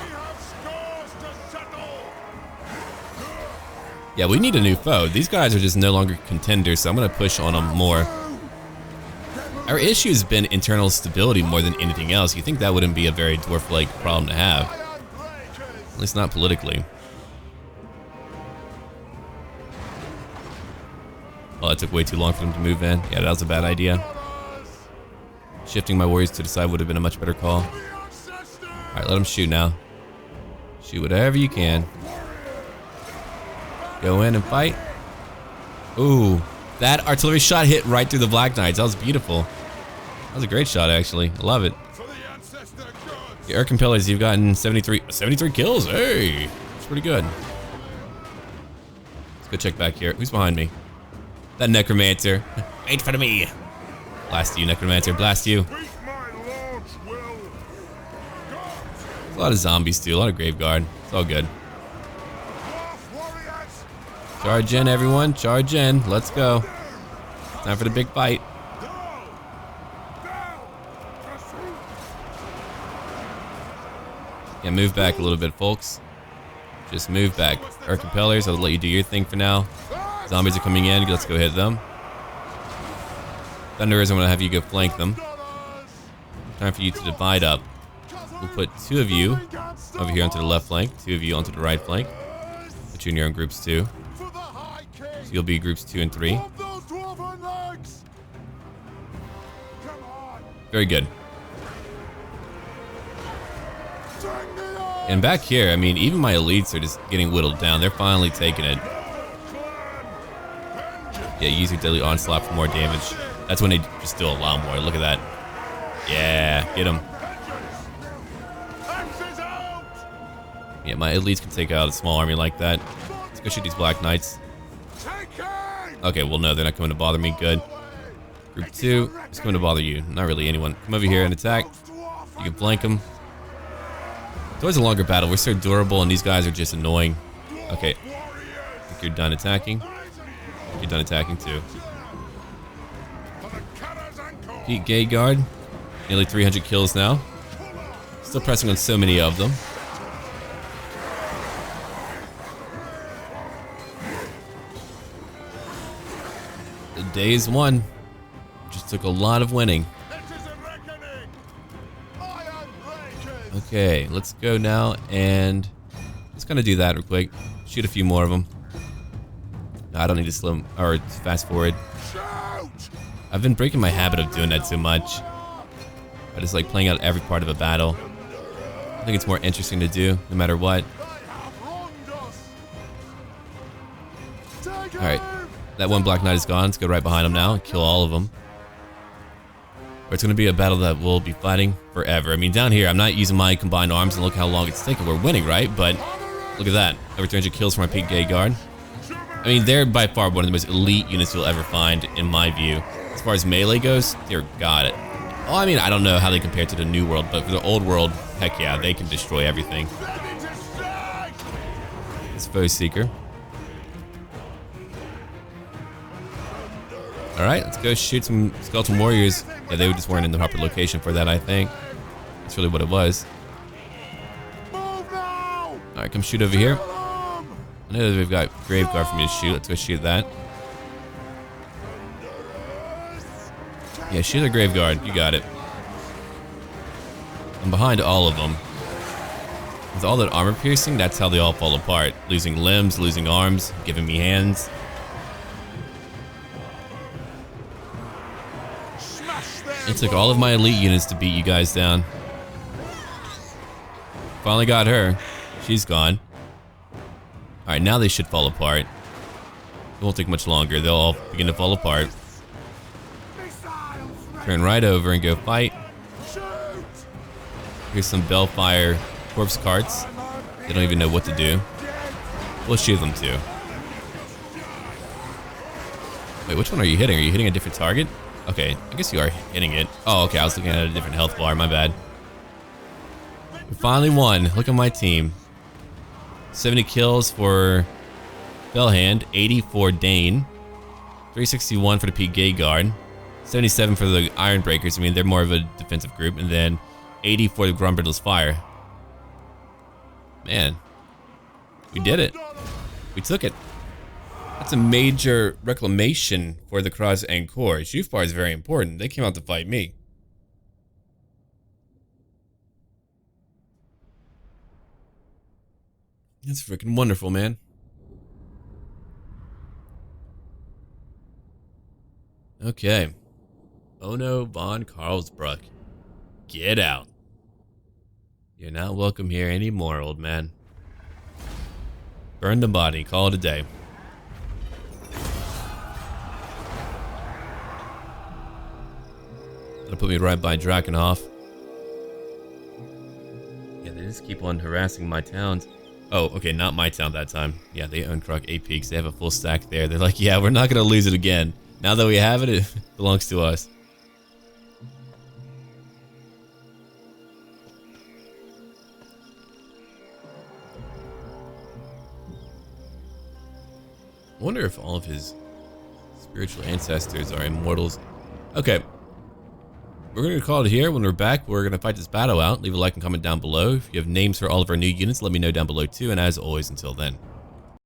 Yeah, we need a new foe. These guys are just no longer contenders, so I'm going to push on them more. Our issue has been internal stability more than anything else. You think that wouldn't be a very dwarf-like problem to have. At least not politically. Oh, it took way too long for them to move in. Yeah, that was a bad idea. Shifting my warriors to the side would have been a much better call. Alright, let them shoot now. Shoot whatever you can. Go in and fight. Ooh, that artillery shot hit right through the Black Knights. That was beautiful. That was a great shot, actually. I love it. The Urkin Pillars, you've gotten 73 kills. Hey, that's pretty good. Let's go check back here. Who's behind me? That Necromancer. Wait for me. Blast you, Necromancer. Blast you. There's a lot of zombies, too. A lot of Graveguard. It's all good. Charge in, everyone. Charge in. Let's go. Time for the big fight. Yeah, move back a little bit, folks. Just move back. Urkin Pillars, I'll let you do your thing for now. Zombies are coming in. Let's go hit them. Thunderers, I'm going to have you go flank them. Time for you to divide up. We'll put 2 of you over here onto the left flank, 2 of you onto the right flank. Put you in your own groups too. So you'll be groups 2 and 3. Very good. And back here, I mean, even my elites are just getting whittled down. They're finally taking it. Yeah, use your deadly onslaught for more damage. That's when they just do a lot more. Look at that. Yeah, get him. Yeah, my elites can take out a small army like that. Let's go shoot these Black Knights. Okay, well, no, they're not coming to bother me. Good. Group 2 is coming to bother you. Not really anyone. Come over here and attack. You can flank them. It's always a longer battle. We're so durable, and these guys are just annoying. Okay. I think you're done attacking. You're done attacking, too. Pete Gay Guard. Nearly 300 kills now. Still pressing on so many of them. The day's won. Just took a lot of winning. Okay, let's go now and let's kind of do that real quick. Shoot a few more of them. No, I don't need to slow or fast forward. I've been breaking my habit of doing that too much. I just like playing out every part of a battle. I think it's more interesting to do, no matter what. Alright, that one Black Knight is gone. Let's go right behind him now and kill all of them. Or it's going to be a battle that we'll be fighting forever. I mean, down here, I'm not using my combined arms, and look how long it's taken. We're winning, right? But look at that. Over 300 kills for my Pete Gay Guard. I mean, they're by far one of the most elite units you'll ever find, in my view. As far as melee goes, they're got it. Well, I mean, I don't know how they compare to the new world, but for the old world, heck yeah, they can destroy everything. It's Foe Seeker. Alright, let's go shoot some Skeleton Warriors. Yeah, they just weren't in the proper location for that, I think. That's really what it was. Alright, come shoot over here. I know that we've got Graveguard for me to shoot. Let's go shoot that. Yeah, shoot the Graveguard. You got it. I'm behind all of them. With all that armor piercing, that's how they all fall apart. Losing limbs, losing arms, giving me hands. It took all of my elite units to beat you guys down. Finally got her. She's gone. Alright, now they should fall apart. won't take much longer. They'll all begin to fall apart. Turn right over and go fight. Here's some Bellfire corpse carts. They don't even know what to do. We'll shoot them too. Wait, which one are you hitting? Are you hitting a different target? Okay, I guess you are hitting it. Oh, okay, I was looking at a different health bar, my bad. We finally won. Look at my team. 70 kills for Bellhand, 80 for Dane, 361 for the P. Guard, 77 for the Ironbreakers. I mean, they're more of a defensive group, and then 80 for the Grumbrindle's Fire. Man, we did it. We took it. That's a major reclamation for the Cross and Core. Shufbar is very important. They came out to fight me. That's freaking wonderful, man. Okay. Ono von Karlsbruck. Get out. You're not welcome here anymore, old man. Burn the body. Call it a day. That'll put me right by Drakenhof. Yeah, they just keep on harassing my towns. Oh, okay, not my town that time. Yeah, they own Krog 8 Peaks. They have a full stack there. They're like, yeah, we're not going to lose it again. Now that we have it, it belongs to us. I wonder if all of his spiritual ancestors are immortals. Okay. We're going to call it here. When we're back, we're going to fight this battle out. Leave a like and comment down below. If you have names for all of our new units, let me know down below too. And as always, until then.